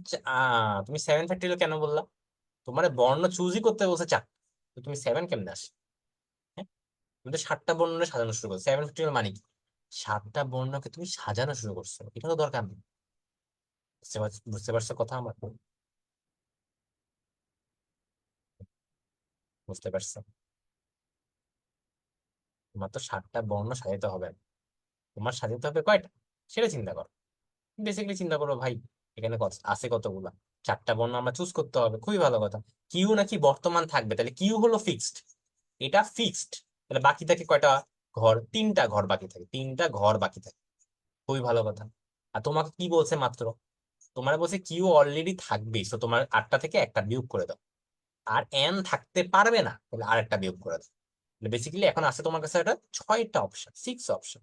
তুমি 7 ফ্যাক্টরিয়াল কেন বললা? তোমার বর্ণ চুজই করতে বলছে 4, তো তুমি 7 কেমনে আসে? হ্যাঁ, তুমি তো 7টা বর্ণ নিয়ে সাজানো শুরু করছো। 7 ফ্যাক্টরিয়াল মানে কি? 7টা বর্ণকে তুমি সাজানো শুরু করছো, এটা তো দরকার নেই। বুঝতে পারছো কথা আমার? বুঝতে পারছো? তোমার তো 7টা বর্ণ সাজাতে হবে, তোমার সাজাতে হবে কয়টা সেটা চিন্তা করো। বেসিক্যালি চিন্তা করো ভাই, এখানে আছে কতগুলা, 4টা বর্ণ আমরা চুজ করতে হবে, খুবই ভালো কথা। কিউ নাকি বর্তমান থাকবে, তাহলে কিউ হলো ফিক্সড, এটা ফিক্সড, তাহলে বাকি থাকে কয়টা ঘর? 3টা ঘর বাকি থাকে, 3টা ঘর বাকি থাকে, খুবই ভালো কথা। আর তোমাকে কি বলছে মাত্র? তোমার বলছে কিউ অলরেডি থাকবে, তো তোমার 8টা থেকে একটা বিয়োগ করে দাও। আর এন থাকতে পারবে না, তাহলে আরেকটা বিয়োগ করে দাও। বেসিক্যালি এখন আছে তোমার কাছে একটা 6টা অপশন, 6 অপশন,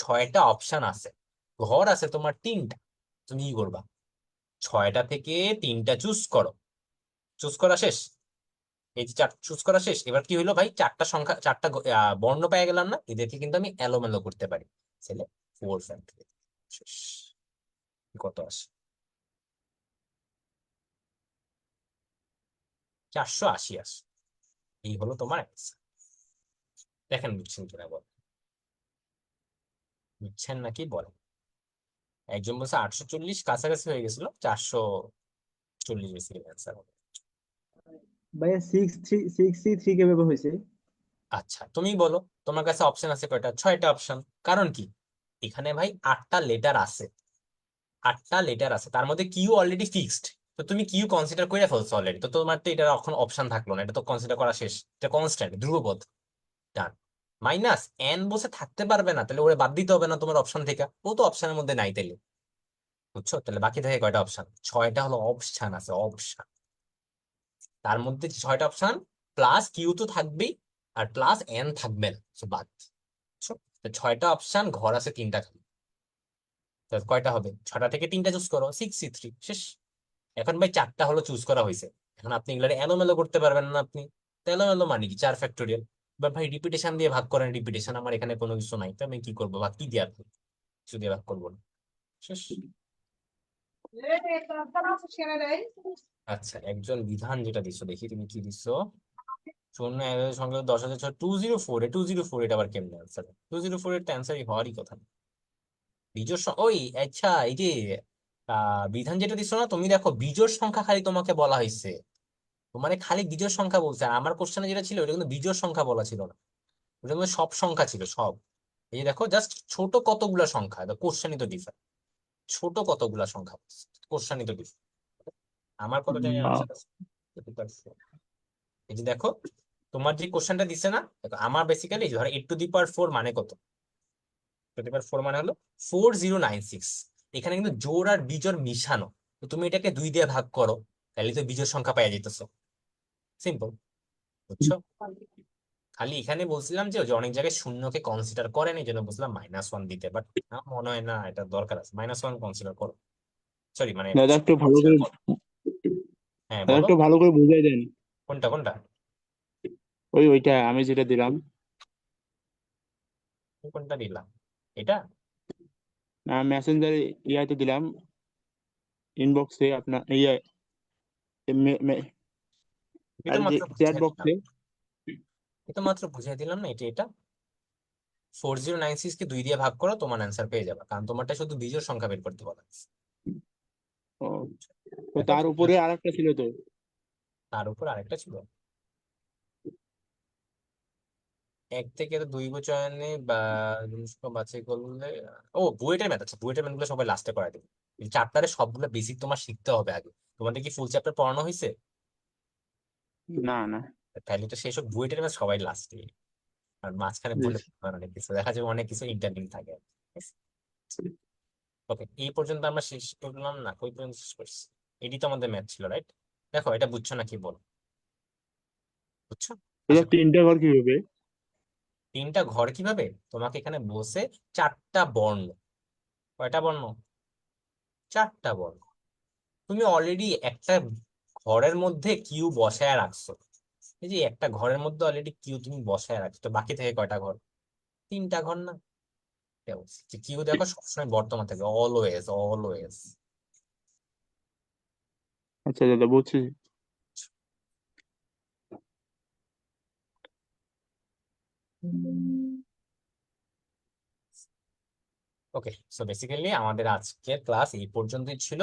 6টা অপশন আছে, ঘর আছে তোমার 3টা, তুমি কি করবা? 6টা থেকে 3টা চুজ করো, চুজ করা শেষ। এই যে চুজ করা শেষ, এবার কি হইলো ভাই, 4টা সংখ্যা, 4টা বর্ণ পেয়ে গেলাম না, এদেরকে কিন্তু আমি এলোমেলো করতে পারি, ছেলে 4 ফ্যাক্টরি শেষ। কত আসে? 480 আসে। এই হলো তোমার অ্যান্সার। দেখেন বুঝছেন কিনা বল, বুঝছেন নাকি বলেন? একজন বলছে 840, কাছাকাছি হয়ে গেছিল, 440 বেসিক্যালি অ্যান্সার হবে। ভাইয়া 6 3 কিভাবে হয়েছে? আচ্ছা তুমি বলো, তোমার কাছে অপশন আছে কয়টা? 6টা অপশন। কারণ কি, এখানে ভাই 8টা লেটার আছে, 8টা লেটার আছে, তার মধ্যে কিউ অলরেডি ফিক্সড, তো তুমি কিউ কনসিডার করে ফেলছো অলরেডি, তো তোমার তো এটা এখন অপশন থাকলো না, এটা তো কনসিডার করা শেষ, এটা কনস্ট্যান্ট ধ্রুবপদ। ডান। মাইনাস এন বসে থাকতে পারবে না, তাহলে ওরে বাদ দিতে হবে না তোমার অপশন থেকে, ও তো অপশনের মধ্যে নাই তাইলে, বুঝছো? তাহলে বাকি থাকে কয়টা অপশন? 6টা হলো অপশন আছে, অপশন। তার মধ্যে 6টা অপশন প্লাস কিউ তো থাকবেই, আর প্লাস এন থাকবে না, so বাদ। বুঝছো? তো 6টা অপশন, ঘর আছে 3টা খালি, তাহলে কয়টা হবে? 6টা থেকে 3টা চুজ করো, 6C3 শেষ। এখন ভাই 4টা হলো চুজ করা হয়েছে, এখন আপনি এগুলো এলোমেলো করতে পারবেন না আপনি, তো এলোমেলো মানে কি 4 ফ্যাক্টোরিয়াল। এবার ভাই রিপিটেশন দিয়ে ভাগ করেন, রিপিটেশন আমার এখানে কোনো কিছু নাই, তো আমি কি করবো, ভাগ কি দিয়ে রাখবো? কিছু দিয়ে ভাগ করবো না, শেষ। আচ্ছা, একজন বিধান যেটা দিছো, দেখি তুমি কি দিছো। 0 সঙ্গে 10,000 204, 204 এটা আবার কেমনে আনসার? 204 এর অ্যান্সারই হওয়ারই কথা না। বিজোড় ওই আচ্ছা, এই যে বিধান যেটা দিছো না তুমি, দেখো বিজোড় সংখ্যা খালি তোমাকে বলা হয়েছে, তোমার খালি বিজোড় সংখ্যা বলছে, আর আমার কোশ্চেনে যেটা ছিল ওটা কিন্তু বিজোড় সংখ্যা বলা ছিল না, ওটা কিন্তু সব সংখ্যা ছিল, সব। এই যে দেখো জাস্ট ছোট কতগুলা সংখ্যা, কোশ্চেনই তো ডিফারেন্ট, ছোট কতগুলা সংখ্যা, কোশ্চেনই তো ডিফারেন্ট। আমার কত জায়গায় আহ, আনসার আছে? এই যে দেখো, তোমার যে কোশ্চেনটা দিছে না, দেখো আমার বেসিক্যালি ধরো 8 টু দি পাওয়ার 4 মানে কত? 8 টু দি পাওয়ার 4 মানে হলো 4096। এখানে কিন্তু জোড় আর বিজোড় মিশানো, তো তুমি এটাকে 2 দিয়ে ভাগ করো, তাহলে তো বিজোড় সংখ্যা পাওয়া যেতেছো, সিম্পল। বুঝছো? খালি এখানে বলছিলাম যে ওই যে অনেক জায়গায় শূন্যকে কনসিডার করেন, এই জন্য বুঝলাম -1 দিতে, বাট মনে হয় না এটা দরকার আছে, -1 কনসিডার করো, সরি মানে দাদা একটু ভালো consider করে করো। হ্যাঁ দাদা বলো, একটু ভালো করে বুঝাই দেন। কোনটা কোনটা? ওইটা আমি যেটা দিলাম, কোনটা দিলাম? এটা? মেসেঞ্জারে ইয়াতে দিলাম, ইনবক্সে আপনার ইয়ে, এটা আর তো যে মাত্র চ্যাট বুঝিয়ে দিলাম, বক্সে। এটা মাত্র বুঝিয়ে দিলাম না, এটা 4096 কে 2 দিয়ে ভাগ করো, তোমার অ্যান্সার পেয়ে যাবে, কারণ তোমারটা শুধু বিজোড় সংখ্যা বের করতে বলা হয়েছে। ও, তো দেখো তার উপরে আরেকটা ছিল তো। তার উপর আরেকটা ছিল, 1 থেকে 2 বচনে বা বাছাই করলে, ও বুয়েটের ম্যাথ, আচ্ছা বুয়েটের ম্যাথ গুলো সবাই লাস্টে করাই দেবে, এই চ্যাপ্টারে সবগুলো বেসিক তোমার শিখতে হবে আগে। তোমাদের কি ফুল চ্যাপ্টার পড়ানো হয়েছে? না না। তাহলে তো সেই সব বুয়েটের ম্যাথ সবাই লাস্টে, আর মাঝখানে জি। বলে অনেক কিছু দেখা যাবে, অনেক কিছু ইন্টারভিউ থাকে। ওকে, এই পর্যন্ত আমরা শেষ করলাম না, কই পর্যন্ত শেষ করছি? এটি তো আমাদের ম্যাথ ছিল, রাইট? দেখো এটা বুঝছো নাকি বলো, বুঝছো? দাদা আশা করি। 3টা ঘর কিভাবে? 3টা ঘর কিভাবে? তোমাকে এখানে বসে 4টা বর্ণ, কয়টা বর্ণ? 4টা বর্ণ। তুমি অলরেডি একটা ঘরের মধ্যে কিউ বসায় রাখছো, এই যে একটা ঘরের মধ্যে অলরেডি কিউ তুমি বসায় রাখছো, তো বাকি থেকে কয়টা ঘর? 3টা ঘর না? কিউ দেখো সবসময় বর্তমান থাকে, অলওয়েজ অলওয়েজ। আচ্ছা দাদা বুঝছি। ওকে, সো বেসিক্যালি আমাদের আজকের ক্লাস এই পর্যন্তই ছিল,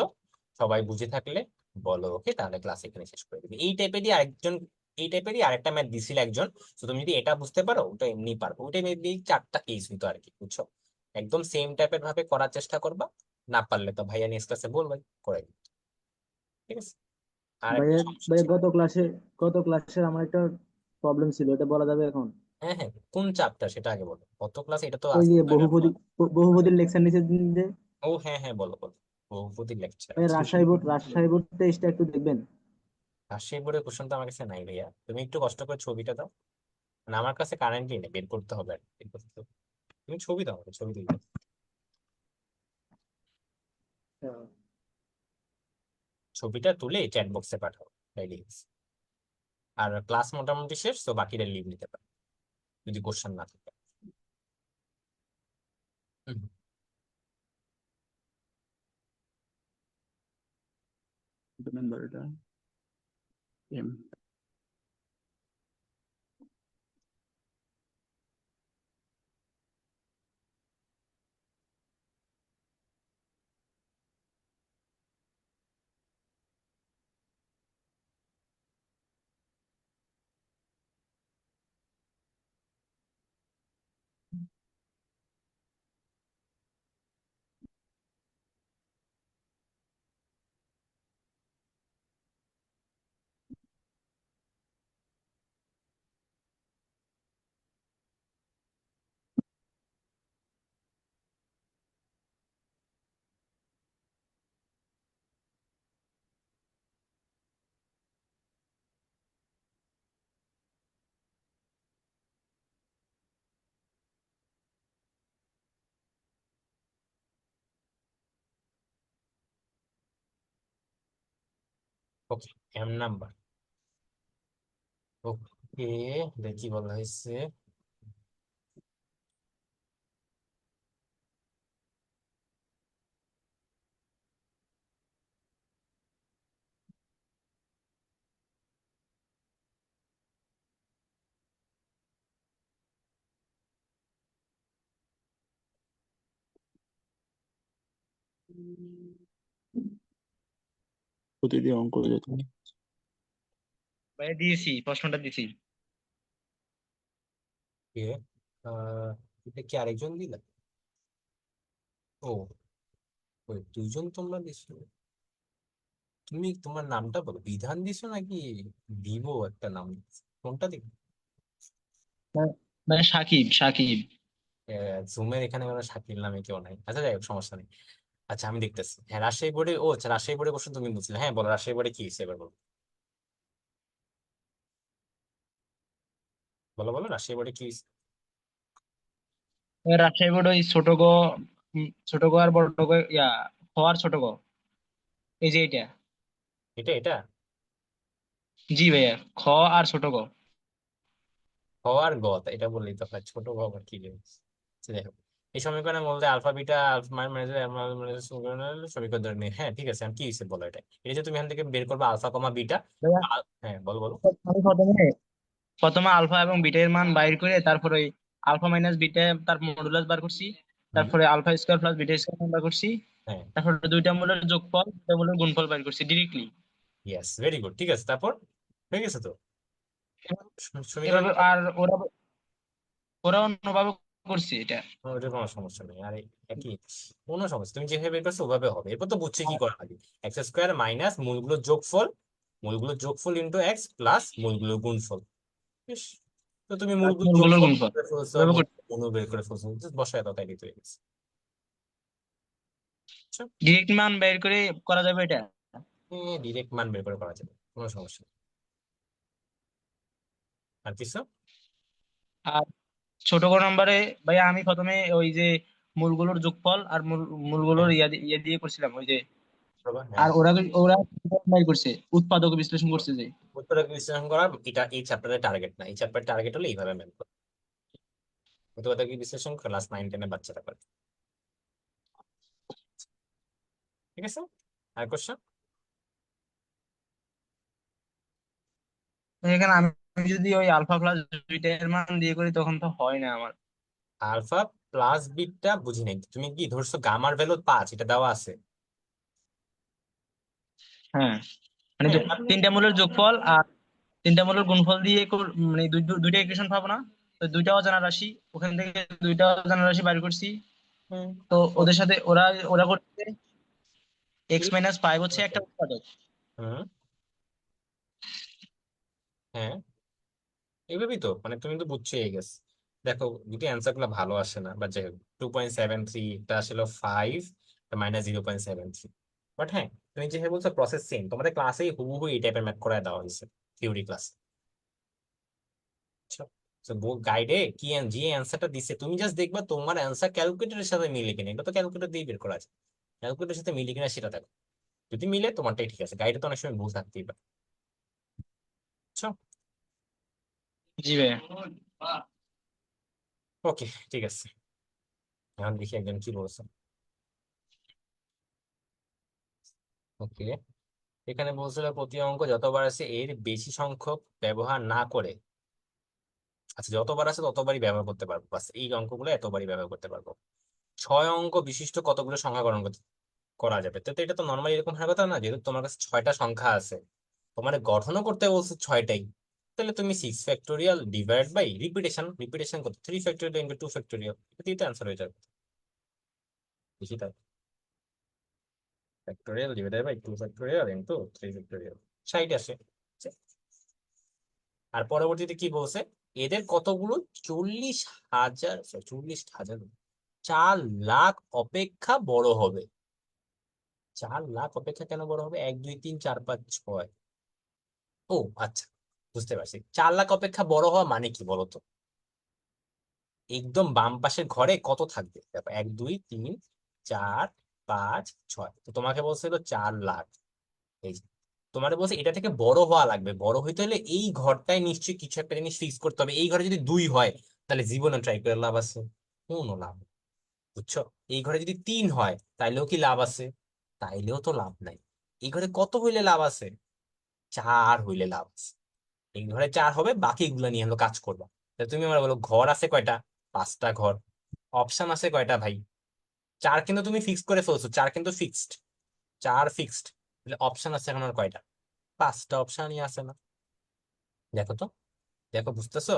সবাই বুঝে থাকলে বলো ওকে, তাহলে ক্লাস এখানে শেষ করে দিবি। এই টাইপেরই আরেকজন এই টাইপেরই আরেকটা ম্যাথ দিছিল একজন। তো তুমি যদি এটা বুঝতে পারো ওটা এমনি পারবো, ওইটাই মেবি 4টা কেস হইতো আর কি, বুঝছো? একদম সেম টাইপের ভাবে করার চেষ্টা করবা, না পারলে তো ভাইয়া নেক্সট ক্লাসে বলবাই, করে দিবে। ঠিক আছে। আর একটা ভাইয়া সমস্যা ভাইয়া ছিল। গত ক্লাসে আমার একটা প্রবলেম ছিল, এটা বলা যাবে এখন? হ্যাঁ হ্যাঁ, কোন চাপটা সেটা আগে বলো, কত ক্লাস? এটা তো ওই আজকে যে তো এটা- বহুপদীর লেকচার নিচে দিন যে। ও হ্যাঁ হ্যাঁ, বলো বলো। বহুপতি লেকচার, ভাই আচ্ছা। রাজশাহী বোর্ড টেস্টটা একটু দেখবেন। রাজশাহী বোর্ডের কোশ্চেন তো আমার কাছে নাই ভাইয়া, তুমি একটু কষ্ট করে ছবিটা দাও। মানে আমার কাছে কারেন্টলি নেই, বের করতে হবে আর কি, বের করতে হবে। তুমি ছবি দাও আমাকে, ছবি তুলতে। ছবিটা তুলে চ্যাট বক্সে পাঠাও, তাইলে হয়েছে। আর ক্লাস মোটামুটি শেষ, তো বাকিরা লিভ নিতে পারে যদি কোশ্চেন না থাকে। হুম। নাম্বারটা এম ওকে, এম নাম্বার। ওকে, দেখি বলা হয়েছে। প্রতিদিন অঙ্ক যেত। ভাই দিয়েছি, প্রশ্নটা দিয়েছি। কে আহ এটা কি আরেকজন দিলা? ও, ওই দুইজন তোমরা দিছো। তুমি তোমার নামটা বলো, বিধান দিছো নাকি ভিভো একটা নাম দিছো? কোনটা দিক? মানে সাকিব সাকিব। জুমের এখানে কোনো শাকিল নামে কেউ নাই, আচ্ছা যাই হোক, সমস্যা নেই। আচ্ছা আমি দেখতেছি। হ্যাঁ, রাজশাহী বোর্ডে, ও আচ্ছা, রাজশাহী বোর্ডে কোশ্চেন তুমি বুঝলে। হ্যাঁ বলো, রাজশাহী বোর্ডে কি হয়েছে এবার বলো। বলো বলো, রাজশাহী বোর্ডে কি হয়েছে? রাজশাহী বোর্ড ওই ছোট গো আর বড় গো, খ আর ছোট গো, এই যে এটা। এটা এটা জি ভাইয়া, খ আর ছোট গো। হ আর গ, তা এটা বললেই তো হয়, ছোট গ আবার কি জিনিস? আচ্ছা, যাই হোক। এই সমীকরণের মধ্যে আলফা বিটা আলফা মানে সমীকরণ ধরে নিই। হ্যাঁ ঠিক আছে, আর কি হয়েছে বলো এটা। এটা যে তুমি এখান থেকে বের করবে আলফা কমা বিটা। ভাইয়া হ্যাঁ বলো বলো। আমি প্রথমে আলফা এবং বিটা এর মান বাইর করে তারপরে ওই আলফা মাইনাস বিটা তার মডুলাস বার করছি। হুম। তারপরে alpha square plus beta square বার করছি। হ্যাঁ। তারপরে দুইটা মূলের যোগফল, দুইটা মূলের গুণফল বাইর করছি ডিরেক্টলি। ইয়েস, ভেরি গুড, ঠিক আছে। তারপর হয়ে গেছে তো সমীকরণ। এভাবে আর ওরা ওরা অন্যভাবে করছে এটা। ওটার কোনো সমস্যা নেই, আরে একই, কোনো সমস্যা, তুমি যেভাবে বের করছো ওভাবে হবে। এরপর তো বুঝছি কি করা লাগে। এক্স স্কোয়ার মাইনাস মূলগুলোর যোগফল, মূলগুলোর যোগফল ইন্টু এক্স প্লাস মূলগুলোর গুণফল। বেশ। তো তুমি মূলগুলোর মূলগুলোর যোগফল গুণফল বের করে ফেলছো, এভাবে করছে। মূল বের করে ফেলছো, just বসায় দাও, তাই হয়ে গেছে। আচ্ছা, ডিরেক্ট মান বের করে করা যাবে এটা। ডিরেক্ট মান বের করে করা যাবে, কোনো সমস্যা নেই। আর কিছু? আর ছোট বড় নাম্বারে ভাইয়া আমি প্রথমে ওই যে মূলগুলোর যোগফল আর মূলগুলোর হ্যাঁ, ইয়া দিয়ে করছিলাম ওই যে। প্রভা, হ্যাঁ। আর ওরা ওরা বের করছে, উৎপাদক বিশ্লেষণ করছে যে। উত্তর বিশ্লেষণ করা, এটা এই চ্যাপ্টারের টার্গেট না। এই চ্যাপ্টারের টার্গেট হলো এইভাবে ম্যান করা। উত্তর বিশ্লেষণ ক্লাস 9-10 এর বাচ্চারা করে। ঠিক আছে, আর কোশ্চেন? এখানে আমি যদি ওই আলফা প্লাস বিটা এর মান দিয়ে করি তখন তো হয় না আমার। আলফা প্লাস বিটা বুঝি নাই, তুমি কি ধরছো গামার ভ্যালু 5, এটা দেওয়া আছে? হ্যাঁ মানে হ্যাঁ তাহলে তিনটা মূলের যোগফল আর তিনটা মূলের গুণফল দিয়ে মানে দুইটা ইকুয়েশন পাবো না? তো দুইটা অজানা রাশি, ওখান থেকে দুইটা অজানা রাশি বাইর করছি। হুম তো ওদের সাথে ওরা ওরা করছে x-5 হচ্ছে একটা উৎপাদক। হুম হ্যাঁ, এইভাবেই তো, মানে তুমি তো বুঝছো এই গেস। দেখো যদি অ্যান্সার গুলো ভালো আসে না, বা যাই হোক 2.73, এটা আসলে 5 -0.73। বাট হ্যাঁ, তুমি যেভাবে বলছো প্রসেস সেম, তোমাদের ক্লাসেই হুবহু এই টাইপের ম্যাথ করায় দেওয়া হয়েছে থিওরি ক্লাস। গাইডে কি যে অ্যান্সারটা দিছে তুমি জাস্ট দেখবা তোমার অ্যান্সার ক্যালকুলেটরের সাথে মিলে কিনা, এটা তো ক্যালকুলেটর দিয়ে বের করা আছে, ক্যালকুলেটরের সাথে মিলে কিনা সেটা দেখো। যদি মিলে তোমারটাই ঠিক আছে, গাইডে তো অনেক সময় ভুল থাকতেই পারে। বুঝছো? জি ভাই। ওকে, ঠিক আছে, এখন দেখি একজন কি বলছে। ওকে, এখানে বলছিল প্রতি অঙ্ক যতবার আছে এর বেশি সংখ্যক ব্যবহার না করে, আচ্ছা যতবার আছে ততবারই ব্যবহার করতে পারবো, বাস এই অঙ্কগুলো এতবারই ব্যবহার করতে পারবো। 6 অঙ্ক বিশিষ্ট কতগুলো সংখ্যা গঠন করা যাবে? তো এটা তো নর্মালি এরকম হওয়ার কথা না, যেহেতু তোমার কাছে 6টা সংখ্যা আছে, তোমার গঠনও করতে বলছে 6টাই, তাহলে তুমি 6 factorial divide by repetition, repetition করতে 3 ফ্যাক্টোরিয়াল ইন্টু 2 ফ্যাক্টোরিয়াল, এটাই তো অ্যান্সার হয়ে যাবে। দেখি তাই, factorial divided by 2 factorial into 3 factorial, 60 আসে। আর পরবর্তীতে কি বলছে, এদের কতগুলো 40,000, 40,000, 4 লাখ অপেক্ষা বড় হবে। 4 লাখ অপেক্ষা কেন বড় হবে? 1 2 3 4 5 6। ও আচ্ছা, বুঝতে পারছি। 4 লাখ অপেক্ষা বড় হওয়া মানে কি বলতো? একদম বাম পাশের ঘরে কত থাকবে দেখো, 1 2 3 4 5 6, তো তোমাকে বলছিল 4 লাখ। এই যে, তোমার বলছে এটা থেকে বড় হওয়া লাগবে, বড় হইতে হলে এই ঘরটায় নিশ্চয়ই কিছু একটা জিনিস ফিক্স করতে হবে। এই ঘরে যদি 2 হয় তাহলে জীবনে ট্রাই করে লাভ আছে? কোনো লাভ নেই। বুঝছো? এই ঘরে যদি 3 হয় তাইলেও কি লাভ আছে? তাইলেও তো লাভ নাই। এই ঘরে কত হইলে লাভ আছে? 4 হইলে লাভ আছে। এই ঘরে 4 হবে, বাকিগুলো নিয়ে হলো কাজ করবা। তাহলে তুমি আমার বলো ঘর আছে কয়টা? 5টা ঘর। অপশন আছে কয়টা ভাই? 4 কিন্তু তুমি ফিক্স করে ফেলছো, 4 কিন্তু ফিক্সড, 4 ফিক্সড। তাহলে অপশন আছে এখন আর কয়টা? 5টা অপশনই আছে না? দেখো তো, দেখো বুঝতেছো?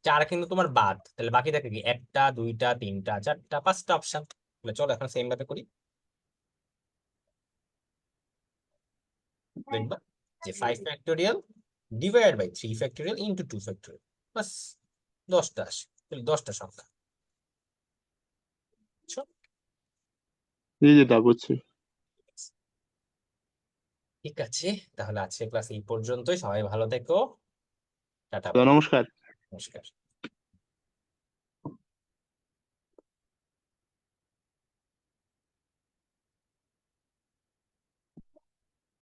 4 কিন্তু তোমার বাদ, তাহলে বাকি থাকে কি? 1টা 2টা 3টা 4টা 5টা অপশন। তাহলে চলো এখন সেম ভাবে করি। দেখবা যে 5 factorial divide by 3 factorial into 2 factorial, বাস 10টা আসে। তাহলে 10টা সংখ্যা। বুঝছো? জি তা বুঝছি। ঠিক আছে, তাহলে আজকে ক্লাস এই পর্যন্তই। সবাই ভালো থেকো, টাটা, তো নমস্কার। নমস্কার।